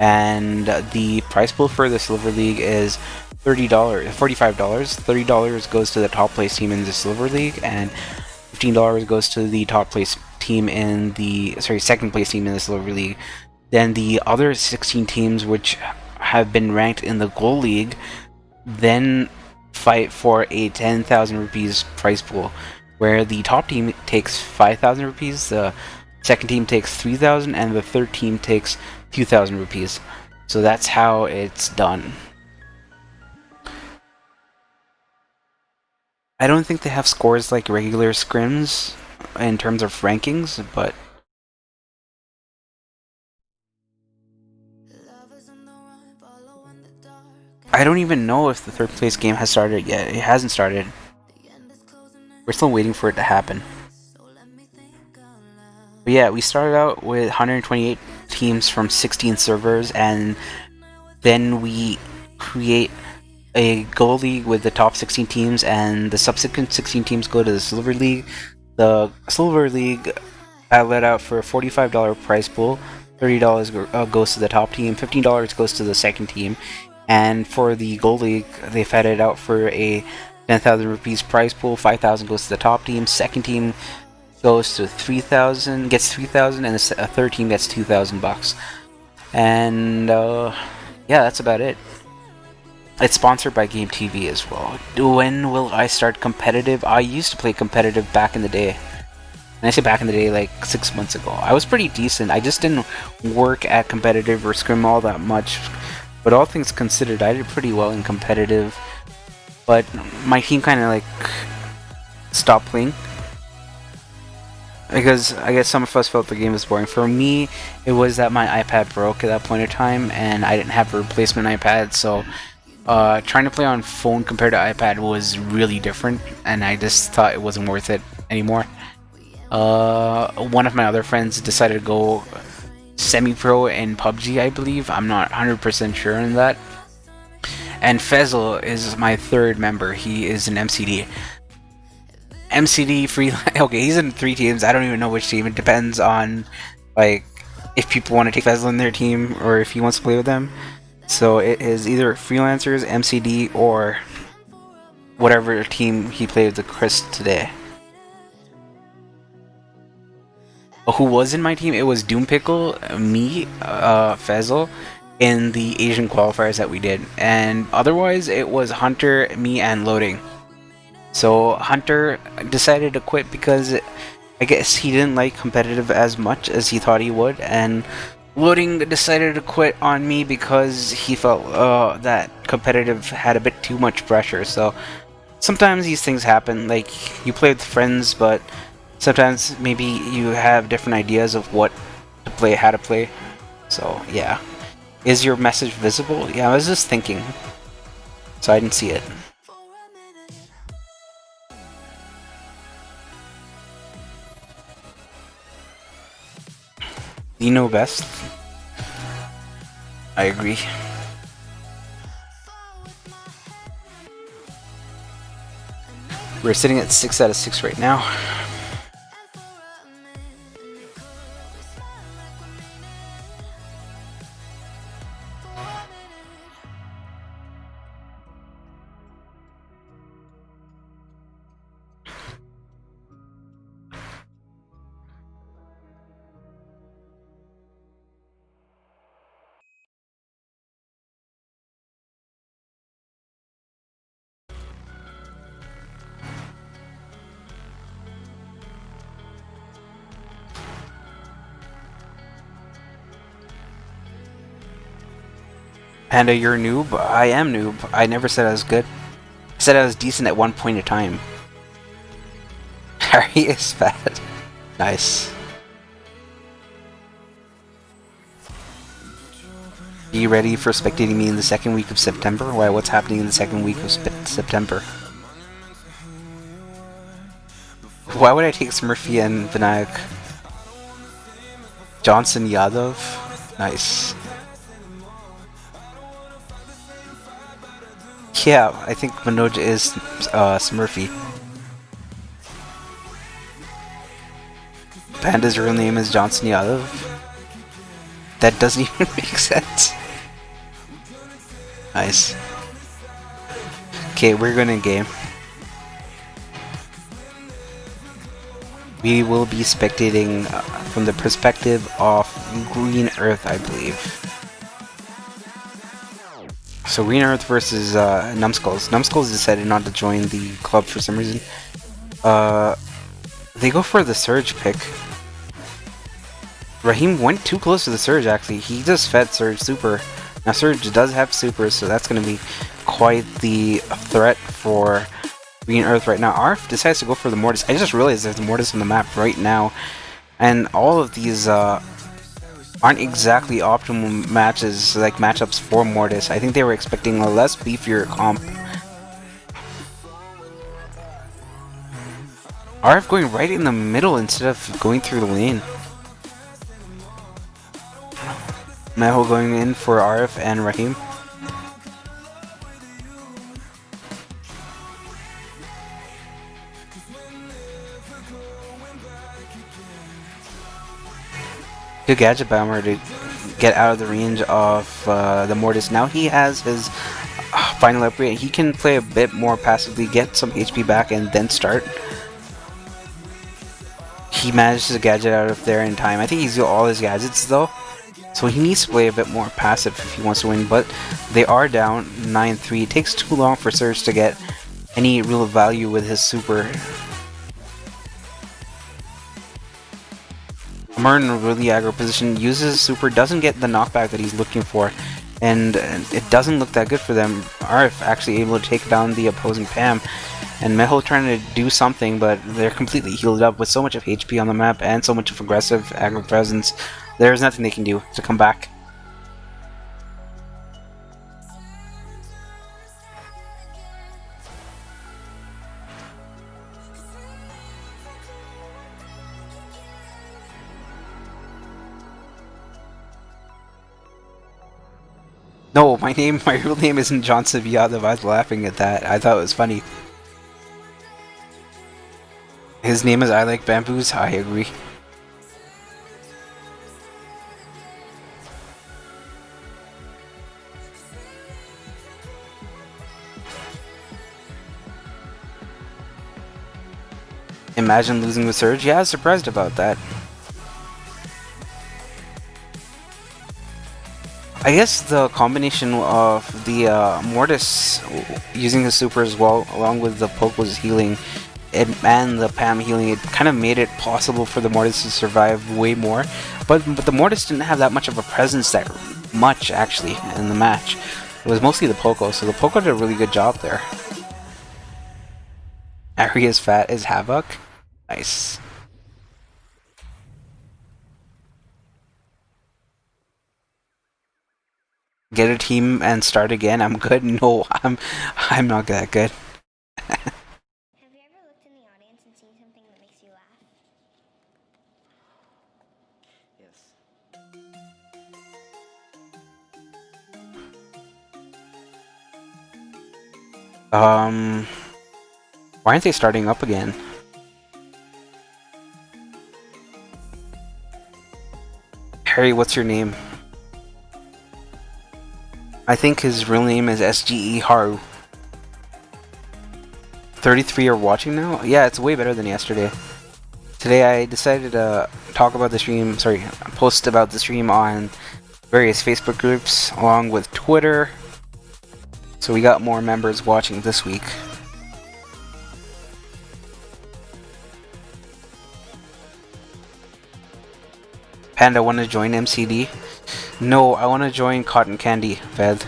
and the prize pool for the Silver League is $45. $30 goes to the top place team in the Silver League, and $15 goes to the top place team in the second place team in the Silver League. Then the other 16 teams which have been ranked in the Gold League then fight for a 10,000 rupees prize pool, where the top team takes 5,000 rupees, the second team takes 3,000, and the third team takes 2,000 rupees. So that's how it's done. I don't think they have scores like regular scrims in terms of rankings, but I don't even know if the third place game has started yet. It hasn't started. We're still waiting for it to happen. But yeah, we started out with 128 teams from 16 servers, and then we create a Gold League with the top 16 teams, and the subsequent 16 teams go to the Silver League. The Silver League let out for a $45 prize pool. $30 goes to the top team, $15 goes to the second team, and for the Gold League, they fed it out for a 10,000 rupees prize pool. 5,000 goes to the top team. Second team goes to 3,000, gets 3,000, and the third team gets $2,000. And yeah, that's about it. It's sponsored by Game TV as well. When will I start competitive? I used to play competitive back in the day. And I say back in the day, like 6 months ago. I was pretty decent. I just didn't work at competitive or scrim all that much. But all things considered, I did pretty well in competitive. But my team kind of like stopped playing, because I guess some of us felt the game was boring. For me, it was that my iPad broke at that point in time, and I didn't have a replacement iPad, so trying to play on phone compared to iPad was really different, and I just thought it wasn't worth it anymore. One of my other friends decided to go semi-pro in PUBG, I believe. I'm not 100% sure on that. And Fezzle is my third member. He is an MCD. MCD free. Okay, he's in 3 teams. I don't even know which team. It depends on like if people want to take Fezzle in their team or if he wants to play with them. So it is either freelancers, MCD, or whatever team he played with Chris today. Who was in my team? It was Doom Pickle, me, Fezzle, in the Asian qualifiers that we did, and otherwise it was Hunter, me, and Loading. So Hunter decided to quit because I guess he didn't like competitive as much as he thought he would, and Loading decided to quit on me because he felt that competitive had a bit too much pressure. So sometimes these things happen, like you play with friends, but sometimes maybe you have different ideas of what to play, how to play. So yeah. Is your message visible? Yeah, I was just thinking, so I didn't see it. You know best. I agree. We're sitting at 6 out of 6 right now. Panda, you're a noob? I am noob. I never said I was good. I said I was decent at one point in time. Harry is bad. Nice. Be ready for spectating me in the second week of September? Why, what's happening in the second week of September? Why would I take Smurfy and Vinayak? Johnson Yadav? Nice. Yeah, I think Manoj is Smurfy. Panda's real name is Johnson Yadav. That doesn't even make sense. Nice. Okay, we're gonna game. We will be spectating from the perspective of Green Earth, I believe. So Green Earth versus Numbskulls. Numbskulls decided not to join the club for some reason. They go for the Surge pick. Raheem went too close to the Surge, actually. He just fed Surge Super. Now Surge does have Super, so that's going to be quite the threat for Green Earth right now. Arf decides to go for the Mortis. I just realized there's a Mortis on the map right now. And all of these aren't exactly optimal matches, like matchups for Mortis. I think they were expecting a less beefier comp. RF going right in the middle instead of going through the lane. Meho going in for RF and Raheem. Good gadget bomber to get out of the range of the Mortis. Now he has his final upgrade. He can play a bit more passively, get some HP back, and then start. He managed to gadget out of there in time. I think he's got all his gadgets though, so he needs to play a bit more passive if he wants to win. But they are down 9-3. It takes too long for Surge to get any real value with his super. Amar in a really aggro position, uses super, doesn't get the knockback that he's looking for, and it doesn't look that good for them. Arif actually able to take down the opposing Pam, and Meho trying to do something, but they're completely healed up with so much of HP on the map and so much of aggressive aggro presence. There's nothing they can do to come back. No, my real name isn't Johnson Yadav. I was laughing at that. I thought it was funny. His name is I Like Bamboos. I agree. Imagine losing the Surge. Yeah, I was surprised about that. I guess the combination of the Mortis using his super as well, along with the Poco's healing, and the Pam healing, it kind of made it possible for the Mortis to survive way more. But the Mortis didn't have that much of a presence that much actually in the match. It was mostly the Poco, so the Poco did a really good job there. Aria's fat is Havoc. Nice. Get a team and start again. I'm good. No, I'm not that good. Have you ever looked in the audience and seen something that makes you laugh? Why aren't they starting up again? Harry, what's your name? I think his real name is SGE Haru. 33 are watching now? Yeah, it's way better than yesterday. Today I decided to talk about the stream, post about the stream on various Facebook groups along with Twitter. So we got more members watching this week. Panda, want to join MCD? No, I want to join Cotton Candy, Ved.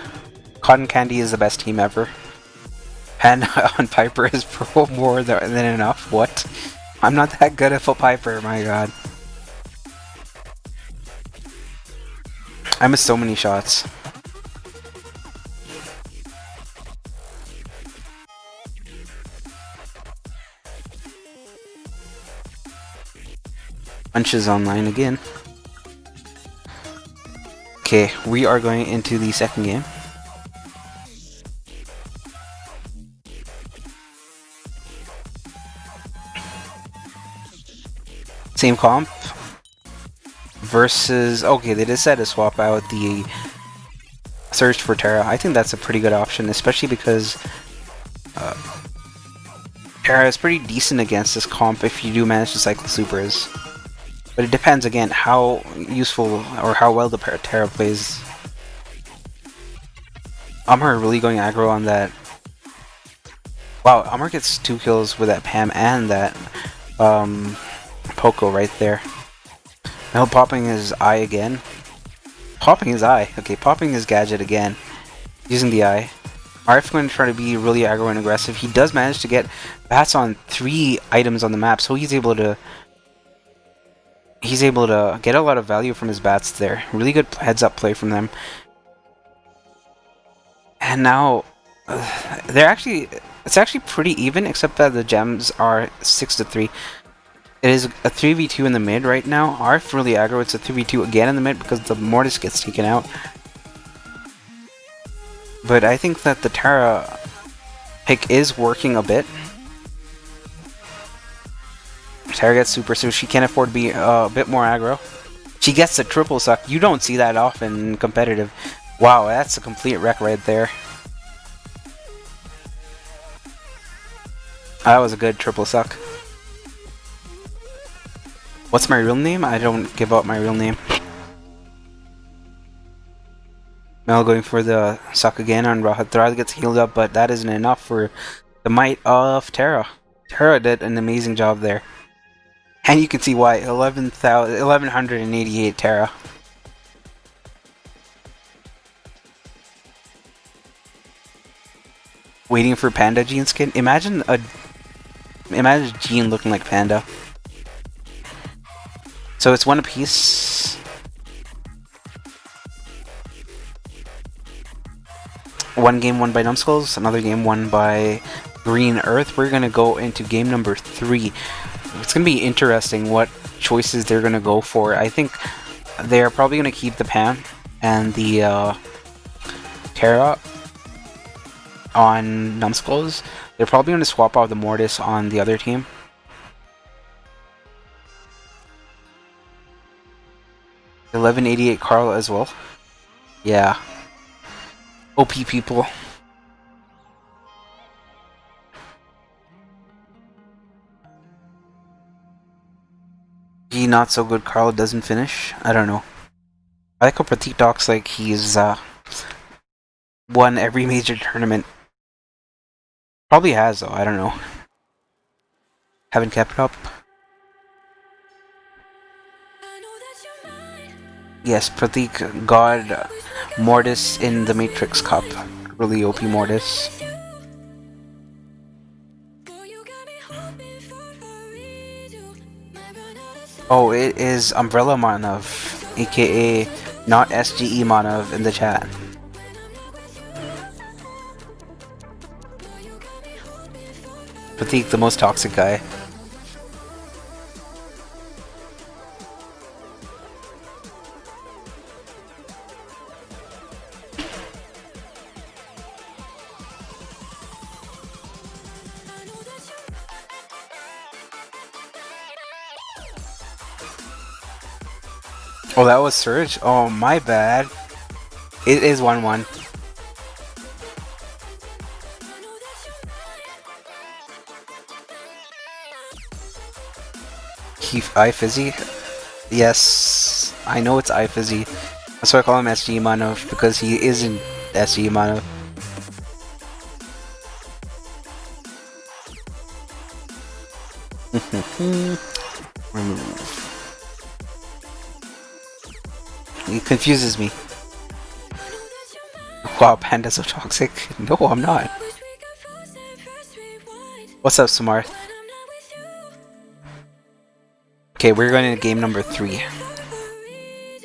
Cotton Candy is the best team ever. Panda on Piper is pro more than enough. What? I'm not that good at Piper, my god. I missed so many shots. Punch is online again. Okay, we are going into the second game. Same comp versus... Okay, they decided to swap out the Search for Terra. I think that's a pretty good option, especially because Terra is pretty decent against this comp if you do manage to cycle supers. But it depends, again, how useful or how well the Terra plays. Amar really going aggro on that. Wow, Amar gets 2 kills with that Pam and that Poco right there. Now popping his eye again. Popping his eye. Okay, popping his gadget again. Using the eye. RF going to try to be really aggro and aggressive. He does manage to get bats on 3 items on the map, so he's able to get a lot of value from his bats there. Really good heads-up play from them. And now, it's actually pretty even, except that the gems are 6-3. It is a 3v2 in the mid right now. RF really aggro, it's a 3v2 again in the mid because the Mortis gets taken out. But I think that the Terra pick is working a bit. Terra gets super, so she can't afford to be a bit more aggro. She gets a triple suck. You don't see that often in competitive. Wow, that's a complete wreck right there. That was a good triple suck. What's my real name? I don't give out my real name. Mel going for the suck again on Rahat. Rahat gets healed up, but that isn't enough for the might of Terra. Terra did an amazing job there. And you can see why. 1188 Terra. Waiting for Panda Gene skin. Imagine Gene looking like Panda. So it's one apiece. One game won by Numbskulls, another game won by Green Earth. We're gonna go into game number 3. It's gonna be interesting what choices they're gonna go for. I think they're probably gonna keep the Pam and the Terra on Numbskulls. They're probably gonna swap out the Mortis on the other team. $11.88 Carl as well. Yeah. OP people. Gee, not so good. Carl doesn't finish. I don't know. I like how Pratik talks like he's won every major tournament. Probably has though, I don't know. Haven't kept up. Yes, Pratik got Mortis in the Matrix Cup. Really OP Mortis. Oh, it is Umbrella Manav, aka not SGE Manav in the chat. Pratik, the most toxic guy. Oh, that was Surge? Oh, my bad. It is 1-1. iFizzy? Yes, I know it's iFizzy. That's why I call him SG Manov, because he isn't SG Manov. Remove. He confuses me. Wow, Panda's so toxic. No, I'm not. What's up, Samarth? Okay, we're going to game number 3.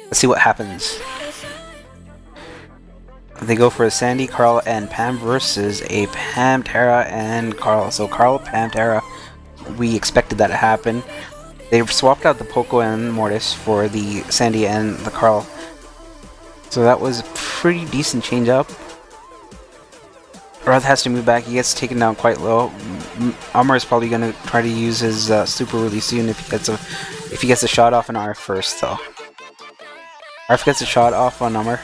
Let's see what happens. They go for a Sandy, Carl, and Pam versus a Pam, Tara, and Carl. So Carl, Pam, Tara, we expected that to happen. They've swapped out the Poco and Mortis for the Sandy and the Carl. So that was a pretty decent change up. Roth has to move back. He gets taken down quite low. Amar is probably going to try to use his super really soon if he gets a shot off on RF first, though. RF gets a shot off on Amar.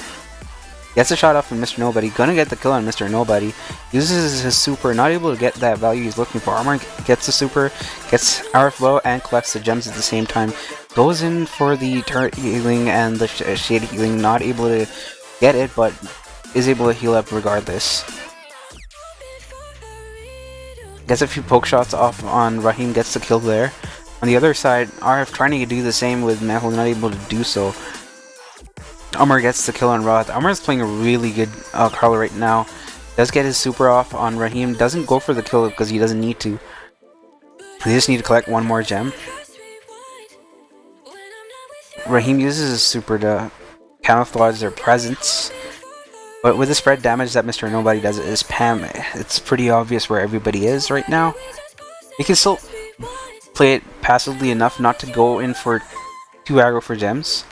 Gets a shot off on Mr. Nobody. Gonna get the kill on Mr. Nobody. Uses his super, not able to get that value he's looking for. Amar gets the super, gets RF low, and collects the gems at the same time. Goes in for the turret healing and the shade healing. Not able to get it, but is able to heal up regardless. Gets a few poke shots off on Raheem, gets the kill there. On the other side, RF trying to do the same with Mehul, not able to do so. Amar gets the kill on Roth. Amar is playing a really good Carl right now. Does get his super off on Raheem. Doesn't go for the kill because he doesn't need to. They just need to collect one more gem. Raheem uses his super to camouflage their presence. But with the spread damage that Mr. Nobody does, it is Pam. It's pretty obvious where everybody is right now. He can still play it passively enough not to go in for too aggro for gems.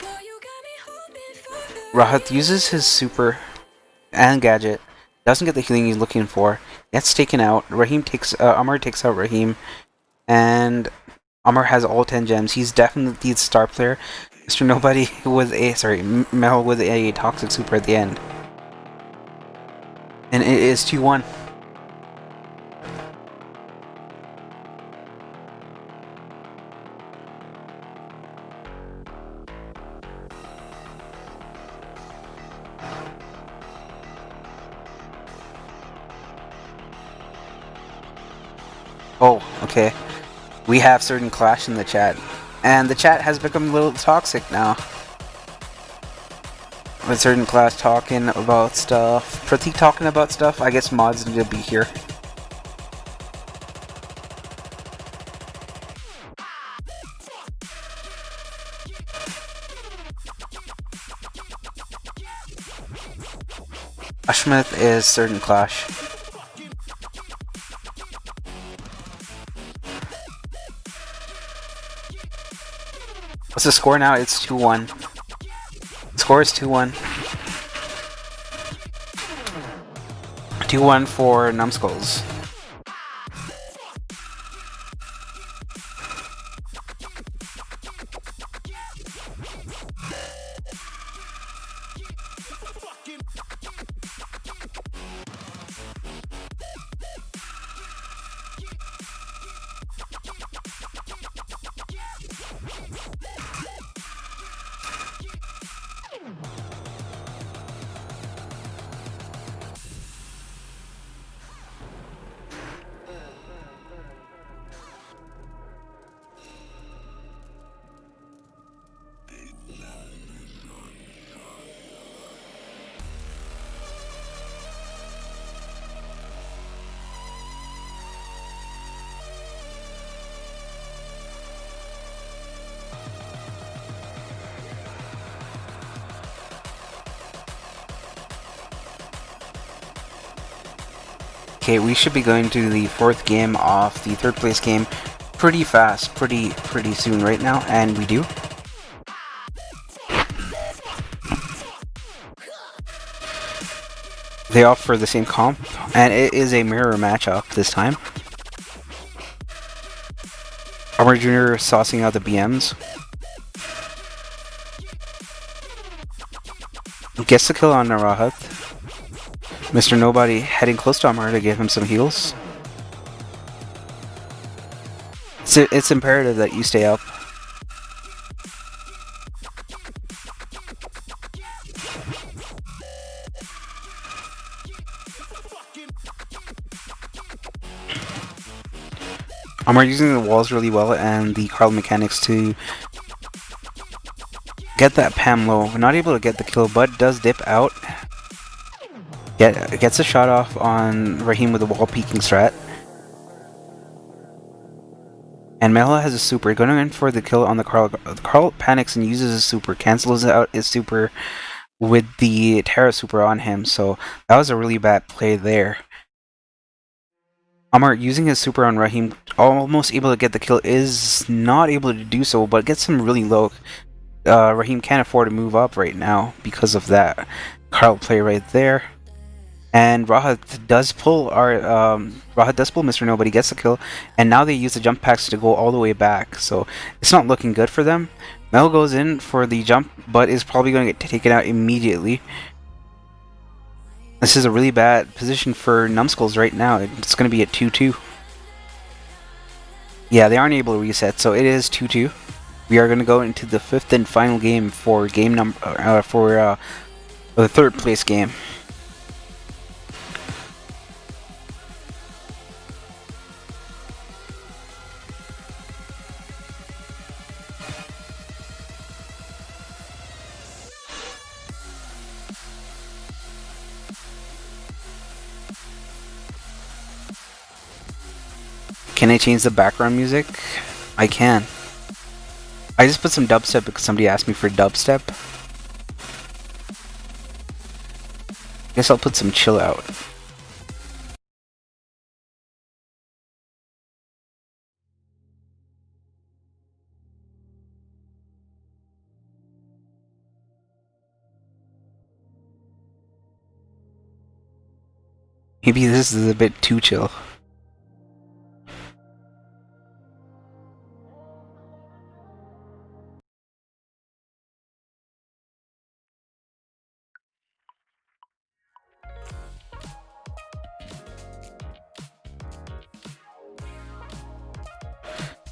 Rahat uses his super and gadget. Doesn't get the healing he's looking for. Gets taken out. Amar takes out Raheem. And Amar has all 10 gems. He's definitely the star player. Mr. Nobody with Mel with a toxic super at the end. And it is 2-1. Oh, okay. We have certain clash in the chat. And the chat has become a little toxic now. With certain clash talking about stuff. Pratik talking about stuff. I guess mods need to be here. Ashmith is certain clash. What's the score now? It's 2-1. Score is 2-1. 2-1 for Numbskulls. Okay, we should be going to the 4th game off the 3rd place game pretty fast, pretty soon right now, and we do. They offer the same comp, and it is a mirror matchup this time. Armor Jr. saucing out the BMs. Gets the kill on Narahat. Mr. Nobody heading close to Amar to give him some heals. It's imperative that you stay up. Amar using the walls really well and the Carl mechanics to get that Pam low. Not able to get the kill, but does dip out. Gets a shot off on Raheem with a wall peeking strat. And Mela has a super, going in for the kill on the Carl. Carl panics and uses his super, cancels out his super with the Terra super on him, so that was a really bad play there. Amar using his super on Raheem, almost able to get the kill, is not able to do so, but gets him really low. Raheem can't afford to move up right now because of that Carl play right there. And Rahat does pull Mr. Nobody, gets the kill, and now they use the jump packs to go all the way back, so it's not looking good for them. Mel goes in for the jump, but is probably going to get taken out immediately. This is a really bad position for Numbskulls right now. It's going to be at 2-2. Yeah, they aren't able to reset, so it is 2-2. We are going to go into the 5th and final game for the 3rd place game. Can I change the background music? I can. I just put some dubstep because somebody asked me for dubstep. Guess I'll put some chill out. Maybe this is a bit too chill.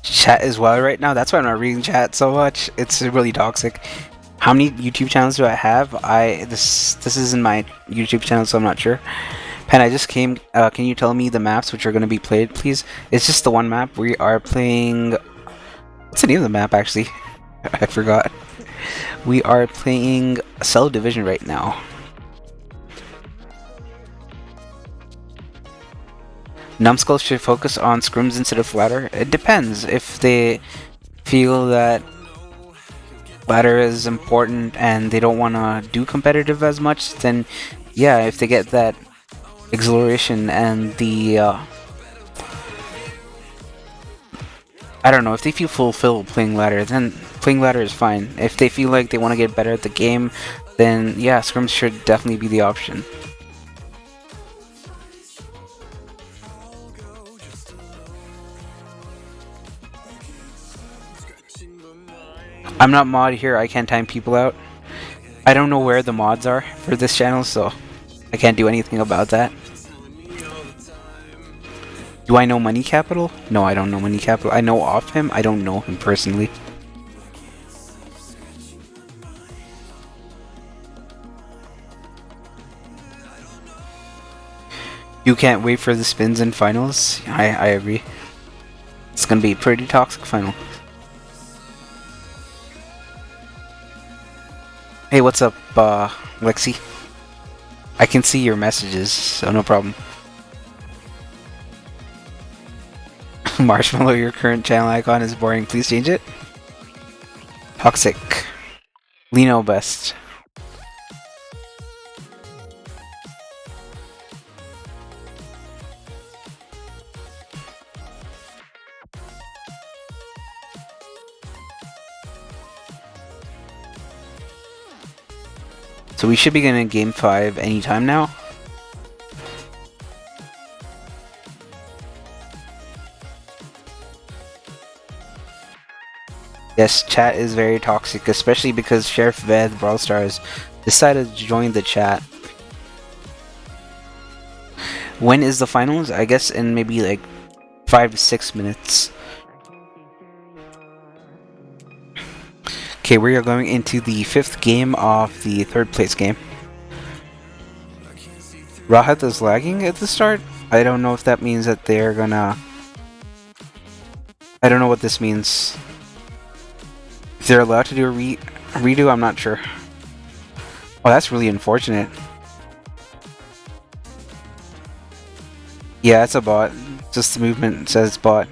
Chat is wild right now. That's why I'm not reading chat so much. It's really toxic. How many YouTube channels do I have? This isn't my YouTube channel, so I'm not sure. Pen, I just came. Can you tell me the maps which are going to be played, please? It's just the one map. We are playing. What's the name of the map, actually? I forgot. We are playing Cell Division right now. Numbskulls should focus on scrims instead of ladder. It depends. If they feel that ladder is important and they don't want to do competitive as much, then yeah, if they get that exhilaration and the I don't know, if they feel fulfilled playing ladder, then playing ladder is fine. If they feel like they want to get better at the game, then yeah, scrims should definitely be the option. I'm not mod here, I can't time people out. I don't know where the mods are for this channel, so I can't do anything about that. Do I know Money Capital? No, I don't know Money Capital. I know of him, I don't know him personally. You can't wait for the spins in finals? I agree. It's gonna be a pretty toxic final. Hey, what's up, Lexi? I can see your messages, so no problem. Marshmallow, your current channel icon is boring. Please change it. Toxic. Lino best. So we should be getting game 5 anytime now. Yes, chat is very toxic, especially because Sheriff Ved Brawl Stars decided to join the chat. When is the finals? I guess in maybe like 5 to 6 minutes. Okay, we are going into the 5th game of the 3rd place game. Rahat is lagging at the start. I don't know if that means that they're gonna... I don't know what this means. If they're allowed to do a redo, I'm not sure. Oh, that's really unfortunate. Yeah, it's a bot. Just the movement says bot.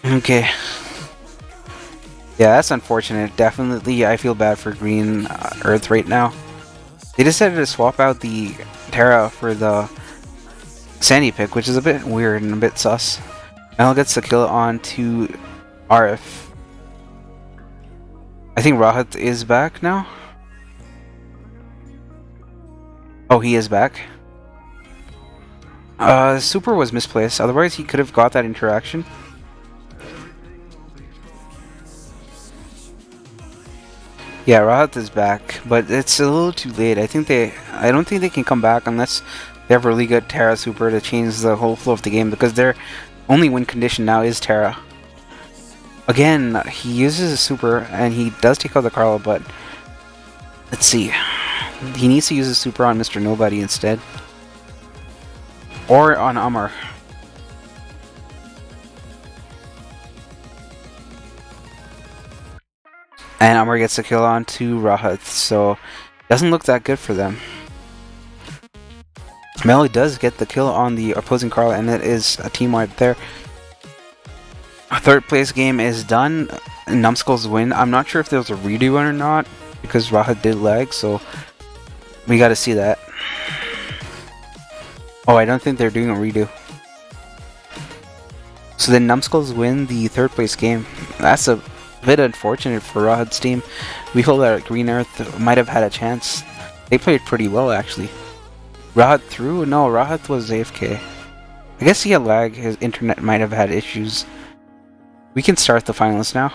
Okay. Yeah, that's unfortunate. Definitely, I feel bad for Green Earth right now. They decided to swap out the Terra for the Sandy pick, which is a bit weird and a bit sus. Mel gets the kill on to RF. I think Rahat is back now. Oh, he is back. Super was misplaced. Otherwise, he could have got that interaction. Yeah, Rahat is back, but it's a little too late. I don't think they can come back unless they have a really good Terra Super to change the whole flow of the game, because their only win condition now is Terra. Again, he uses a Super and he does take out the Carla, but let's see. He needs to use a Super on Mr. Nobody instead. Or on Amar. And Amar gets a kill on to Rahat, so doesn't look that good for them. Melly does get the kill on the opposing Carla, and it is a team wipe there. A 3rd place game is done. Numbskulls win. I'm not sure if there was a redo or not, because Rahat did lag, so we gotta see that. Oh, I don't think they're doing a redo. So then Numbskulls win the 3rd place game. That's a bit unfortunate for Rahat's team. We hope that Green Earth might have had a chance. They played pretty well, actually. Rahat threw? No, Rahat was AFK. I guess he had lag. His internet might have had issues. We can start the finals now.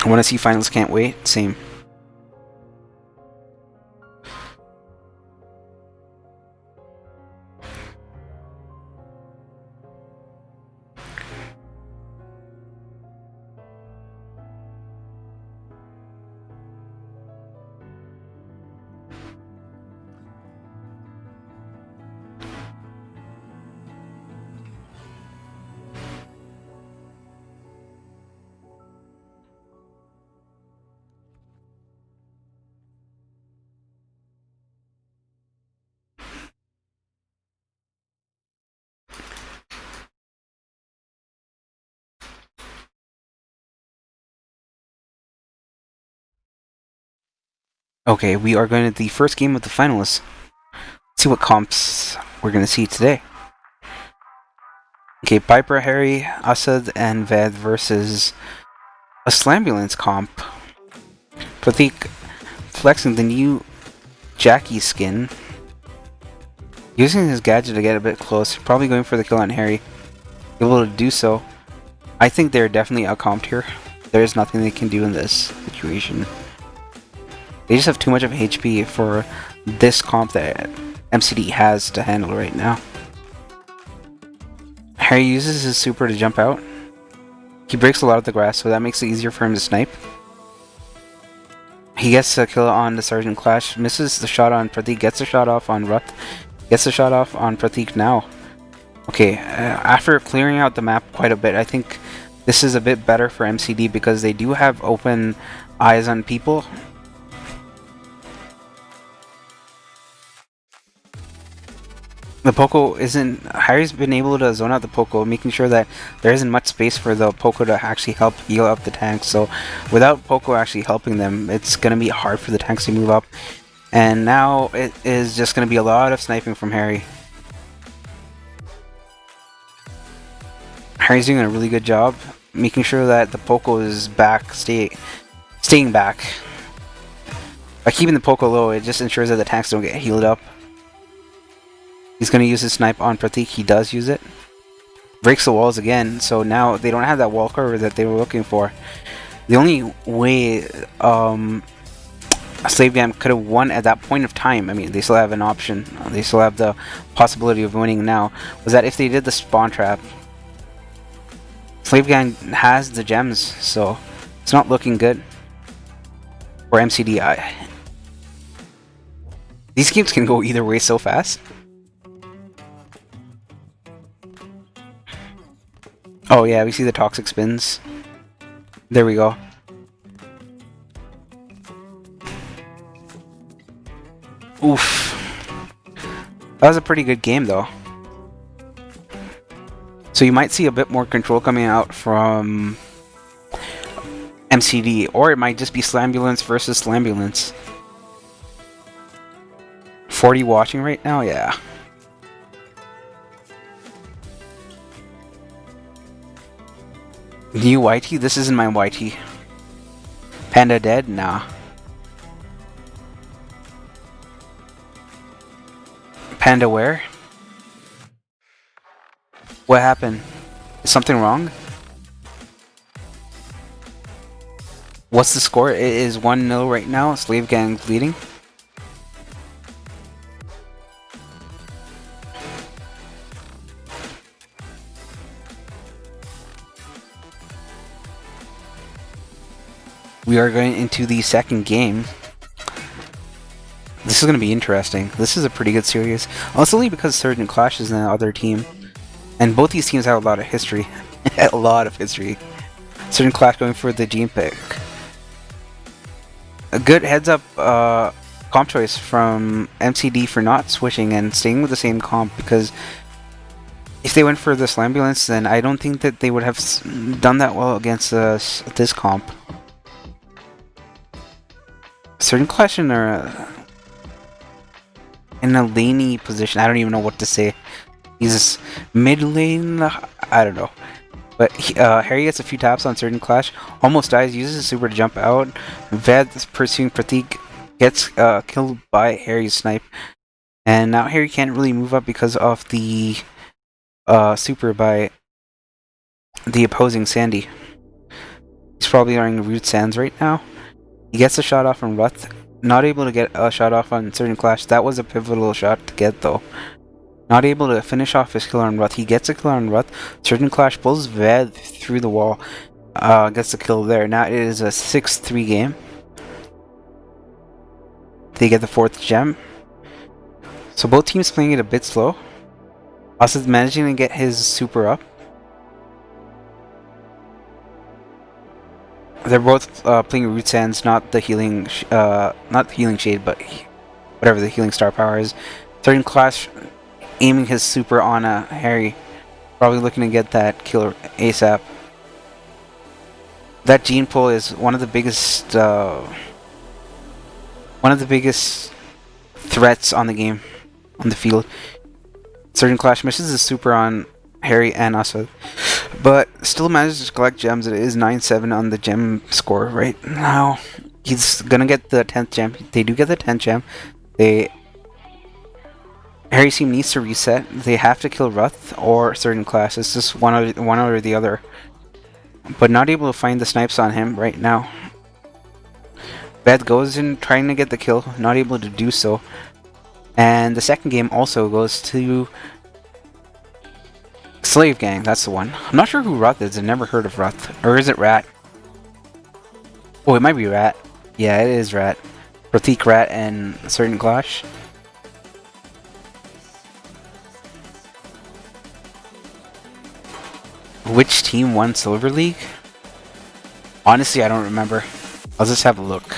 I want to see finals, can't wait. Same. Okay, we are going to the first game of the finalists. Let's see what comps we're going to see today. Okay, Piper, Harry, Asad, and Ved versus a Slambulance comp. Pratik flexing the new Jackie skin. Using his gadget to get a bit close. Probably going for the kill on Harry. Able to do so. I think they're definitely outcomped here. There is nothing they can do in this situation. They just have too much of HP for this comp that MCD has to handle right now. Harry uses his super to jump out. He breaks a lot of the grass, so that makes it easier for him to snipe. He gets a kill on the Sergeant Clash, misses the shot on Pratik, gets a shot off on Ruth, gets the shot off on Pratik now. Okay, after clearing out the map quite a bit, I think this is a bit better for MCD because they do have open eyes on people. The Poco isn't... Harry's been able to zone out the Poco, making sure that there isn't much space for the Poco to actually help heal up the tanks. So without Poco actually helping them, it's going to be hard for the tanks to move up. And now it is just going to be a lot of sniping from Harry. Harry's doing a really good job making sure that the Poco is back, staying back. By keeping the Poco low, it just ensures that the tanks don't get healed up. He's going to use his snipe on Pratik. He does use it. Breaks the walls again, so now they don't have that wall cover that they were looking for. The only way Slave Gang could have won at that point of time, I mean, they still have an option, they still have the possibility of winning now, was that if they did the spawn trap. Slave Gang has the gems, so it's not looking good for MCDI. These games can go either way so fast. Oh yeah, we see the toxic spins. There we go. Oof. That was a pretty good game though. So you might see a bit more control coming out from MCD, or it might just be Slambulance versus Slambulance. 40 watching right now? Yeah. New YT? This isn't my YT. Panda dead? Nah. Panda where? What happened? Is something wrong? What's the score? It is 1-0 right now. Slave Gang's leading. We are going into the second game. This is going to be interesting. This is a pretty good series. Also because Surgeon Clash is in the other team. And both these teams have a lot of history. A lot of history. Surgeon Clash going for the Gene pick. A good heads up comp choice from MCD for not switching and staying with the same comp, because if they went for the Slambulance, then I don't think that they would have done that well against this comp. Surgeon Clash in a laney position. I don't even know what to say. He's mid lane. I don't know. But Harry gets a few taps on Surgeon Clash. Almost dies. Uses his super to jump out. Ved pursuing Pratik. Gets killed by Harry's snipe. And now Harry can't really move up because of the super by the opposing Sandy. He's probably running Root Sands right now. He gets a shot off on Ruth. Not able to get a shot off on Surgeon Clash. That was a pivotal shot to get though. Not able to finish off his kill on Ruth. He gets a kill on Ruth. Surgeon Clash pulls Ved through the wall. Gets the kill there. Now it is a 6-3 game. They get the 4th gem. So both teams playing it a bit slow. Asad's managing to get his super up. They're both playing Root Sands, not the healing shade, but whatever the healing star power is. Surgeon Clash aiming his super on Harry, probably looking to get that kill ASAP. That gene pull is one of the biggest threats on the game, on the field. Surgeon Clash misses his super on Harry and Asad, but still manages to collect gems. It is 9-7 on the gem score right now. He's gonna get the 10th gem. They do get the 10th gem. Harry's team needs to reset. They have to kill Ruth or Surgeon Clash. It's just one or the other. But not able to find the snipes on him right now. Beth goes in trying to get the kill, not able to do so. And the second game also goes to Slave Gang. That's the one. I'm not sure who Ruth is. I've never heard of Ruth. Or is it Rat? Oh, it might be Rat. Yeah, it is Rat. Pratik, Rat, and Surgeon Clash. Which team won Silver League? Honestly, I don't remember. I'll just have a look.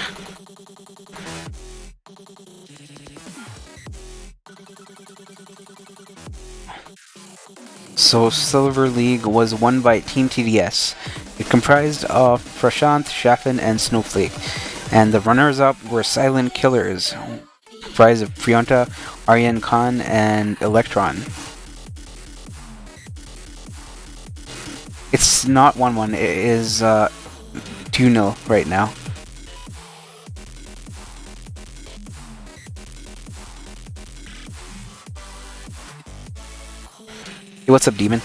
So Silver League was won by Team TDS. It comprised of Prashant, Shafin, and Snowflake. And the runners-up were Silent Killers, comprised of Priyanta, Aryan Khan, and Electron. It's not 1-1. It is 2-0 right now. Hey, what's up, Demon?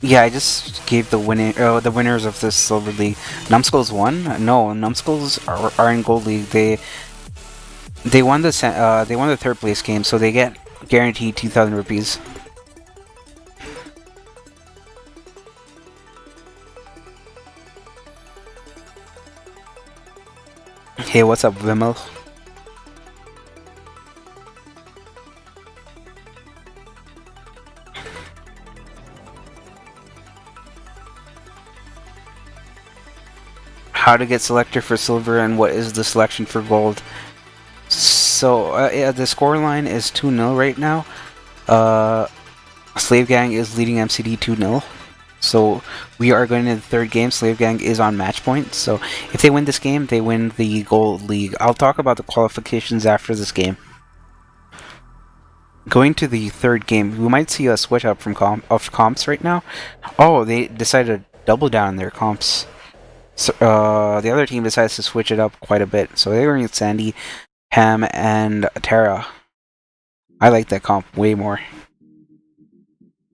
Yeah, I just gave the the winners of this Silver League. Numbskulls won? No, Numbskulls are in Gold League. They won they won the third place game, so they get guaranteed 2,000 rupees. Hey, what's up, Vimal? How to get selector for silver and what is the selection for gold? So yeah, the scoreline is 2-0 right now. Slave Gang is leading MCD 2-0. So we are going into the third game. Slave Gang is on match point. So if they win this game, they win the Gold League. I'll talk about the qualifications after this game. Going to the third game, we might see a switch up from comps right now. Oh, they decided to double down their comps. So, the other team decides to switch it up quite a bit. So they were in Sandy, Ham, and Terra. I like that comp way more.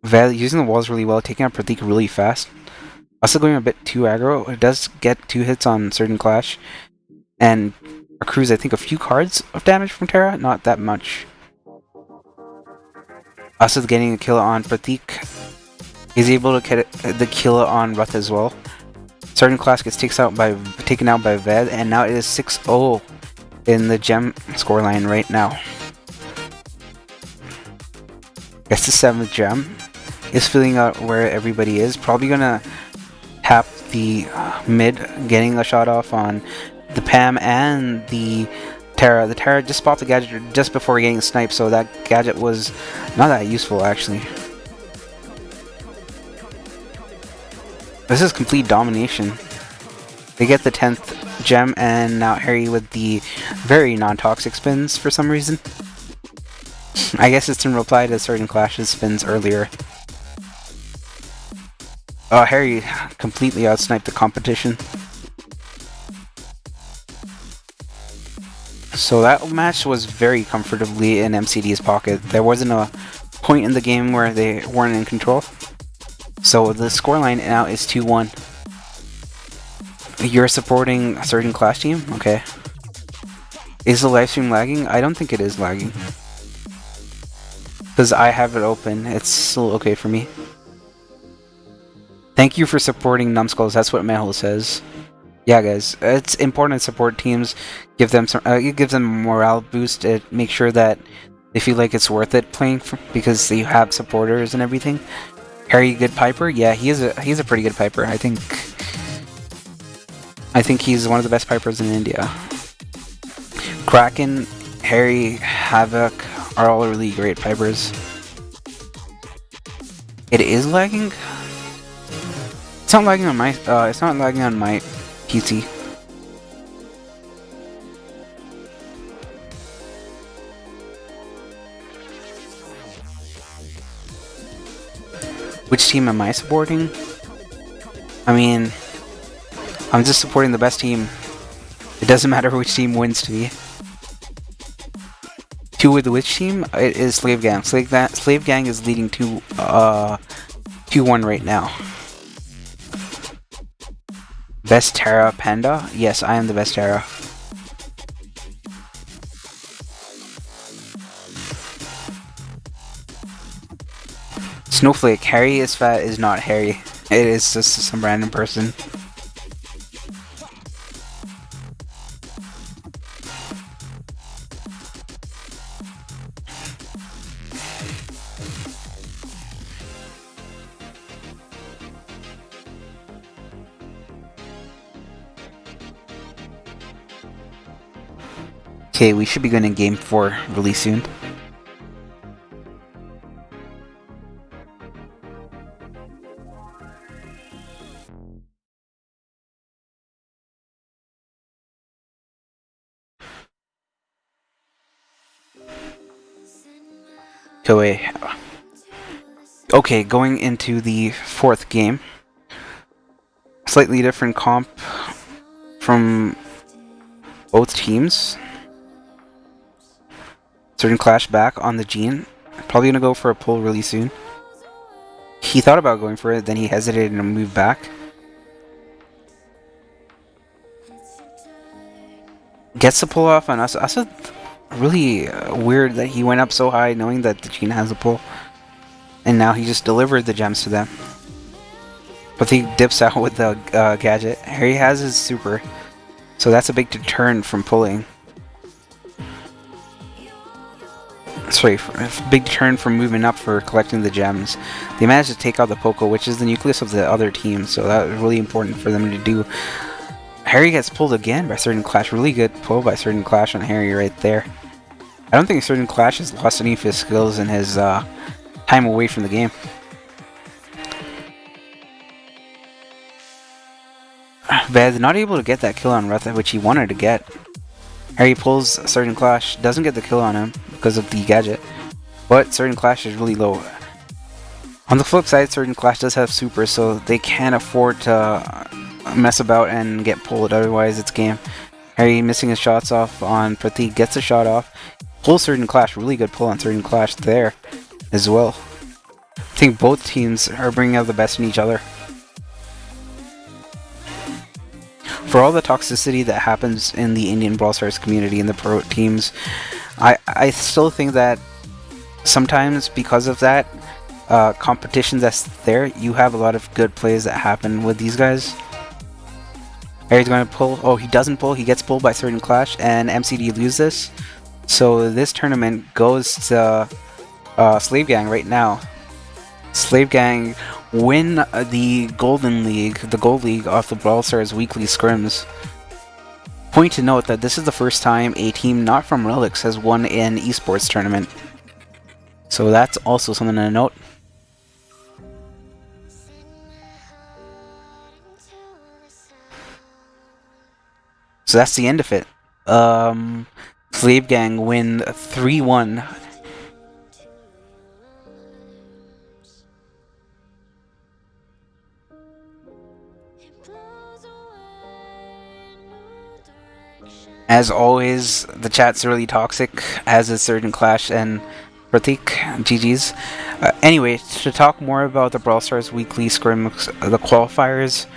Ved using the walls really well, taking out Pratik really fast. Also going a bit too aggro. It does get 2 hits on certain clash. And accrues, I think, a few cards of damage from Terra. Not that much. Also getting a kill on Pratik. He's able to get the kill on Ruth as well. Certain class gets taken out by Ved, and now it is 6-0 in the gem scoreline right now. Guess the 7th gem is filling out where everybody is. Probably gonna tap the mid, getting a shot off on the Pam and the Terra. The Terra just popped the gadget just before getting sniped, so that gadget was not that useful actually. This is complete domination. They get the 10th gem, and now Harry with the very non-toxic spins for some reason. I guess it's in reply to certain clashes spins earlier. Oh, Harry completely outsniped the competition. So that match was very comfortably in MCD's pocket. There wasn't a point in the game where they weren't in control. So the scoreline now is 2-1. You're supporting a certain clash team? Okay. Is the livestream lagging? I don't think it is lagging. Because I have it open. It's still okay for me. Thank you for supporting Numbskulls. That's what Mehul says. Yeah, guys. It's important to support teams. Give them some. It gives them a morale boost. It makes sure that they feel like it's worth it playing because you have supporters and everything. Harry, good piper? Yeah, he's a pretty good piper. I think he's one of the best pipers in India. Kraken, Harry, Havoc are all really great pipers. It is lagging. It's not lagging on my. It's not lagging on my PC. Which team am I supporting? I mean, I'm just supporting the best team. It doesn't matter which team wins to me. 2 with which team? It is Slave Gang. Slave Gang is leading 2-1 right now. Best Terra Panda? Yes, I am the best Terra. Snowflake, Harry is fat is not Harry. It is just some random person. Okay, we should be going to game 4 really soon. Koei. Okay, going into the fourth game. Slightly different comp from both teams. Certain Clash back on the Gene. Probably gonna go for a pull really soon. He thought about going for it, then he hesitated and moved back. Gets the pull off on us. Also, really weird that he went up so high knowing that the Gene has a pull. And now he just delivered the gems to them. But he dips out with the gadget. Harry has his super. So that's a big deterrent from pulling. Sorry, a big deterrent from moving up for collecting the gems. They managed to take out the Poco, which is the nucleus of the other team. So that was really important for them to do. Harry gets pulled again by Certain Clash. Really good pull by Certain Clash on Harry right there. I don't think Certain Clash has lost any of his skills in his time away from the game. But not able to get that kill on Retha, which he wanted to get. Harry pulls Certain Clash, doesn't get the kill on him because of the gadget. But Certain Clash is really low. On the flip side, Certain Clash does have super, so they can't afford to mess about and get pulled, otherwise it's game. Harry missing his shots off on Pratik, gets a shot off. Pulls Certain Clash, really good pull on Certain Clash there as well. I think both teams are bringing out the best in each other. For all the toxicity that happens in the Indian Brawl Stars community and the pro teams, I still think that sometimes because of that competition that's there, you have a lot of good plays that happen with these guys. Harry's going to pull. Oh, he doesn't pull. He gets pulled by Certain Clash, and MCD lose this. So this tournament goes to Slave Gang right now. Slave Gang win the Golden League, the Gold League off the Brawl Stars weekly scrims. Point to note that this is the first time a team not from Relics has won an Esports tournament. So that's also something to note. So that's the end of it. Slave Gang win 3-1. As always, the chat's really toxic, as is Certain Clash and Pratik. GG's. Anyway, to talk more about the Brawl Stars weekly scrims, the qualifiers,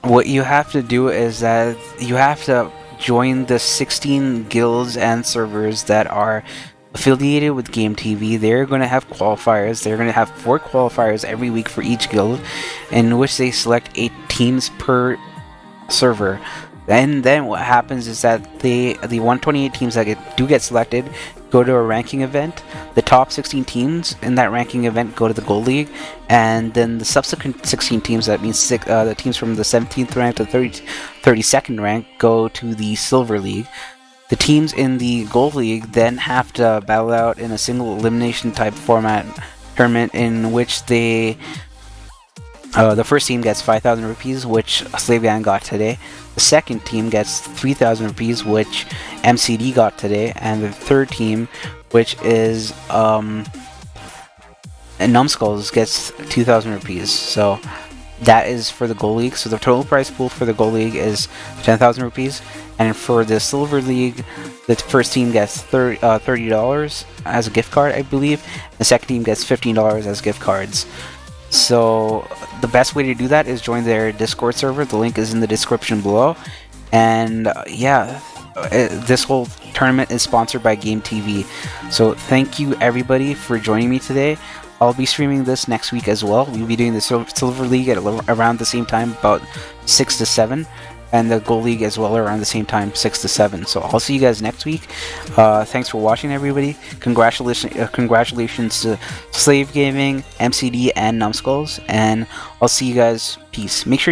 what you have to do is that you have to join the 16 guilds and servers that are affiliated with Game TV. They're going to have qualifiers. They're going to have 4 qualifiers every week for each guild, in which they select 8 teams per server. And then what happens is that the 128 teams that do get selected go to a ranking event. The top 16 teams in that ranking event go to the Gold League, and then the subsequent 16 teams, that means the teams from the 17th rank to 32nd rank, go to the Silver League. The teams in the Gold League then have to battle out in a single elimination type format tournament, in which they the first team gets 5,000 rupees, which Slave Gang got today. The second team gets 3,000 rupees, which MCD got today. And the third team, which is Numbskulls, gets 2,000 rupees. So that is for the Gold League. So the total prize pool for the Gold League is 10,000 rupees. And for the Silver League, the first team gets $30 as a gift card, I believe. The second team gets $15 as gift cards. So the best way to do that is join their Discord server. The link is in the description below. And yeah, this whole tournament is sponsored by Game TV. So thank you everybody for joining me today. I'll be streaming this next week as well. We'll be doing the Silver League at around the same time, about 6 to 7. And the Gold League as well around the same time, 6 to 7. So I'll see you guys next week. Thanks for watching, everybody. Congratulations to Slave Gaming, MCD, and Numbskulls. And I'll see you guys. Peace. Make sure you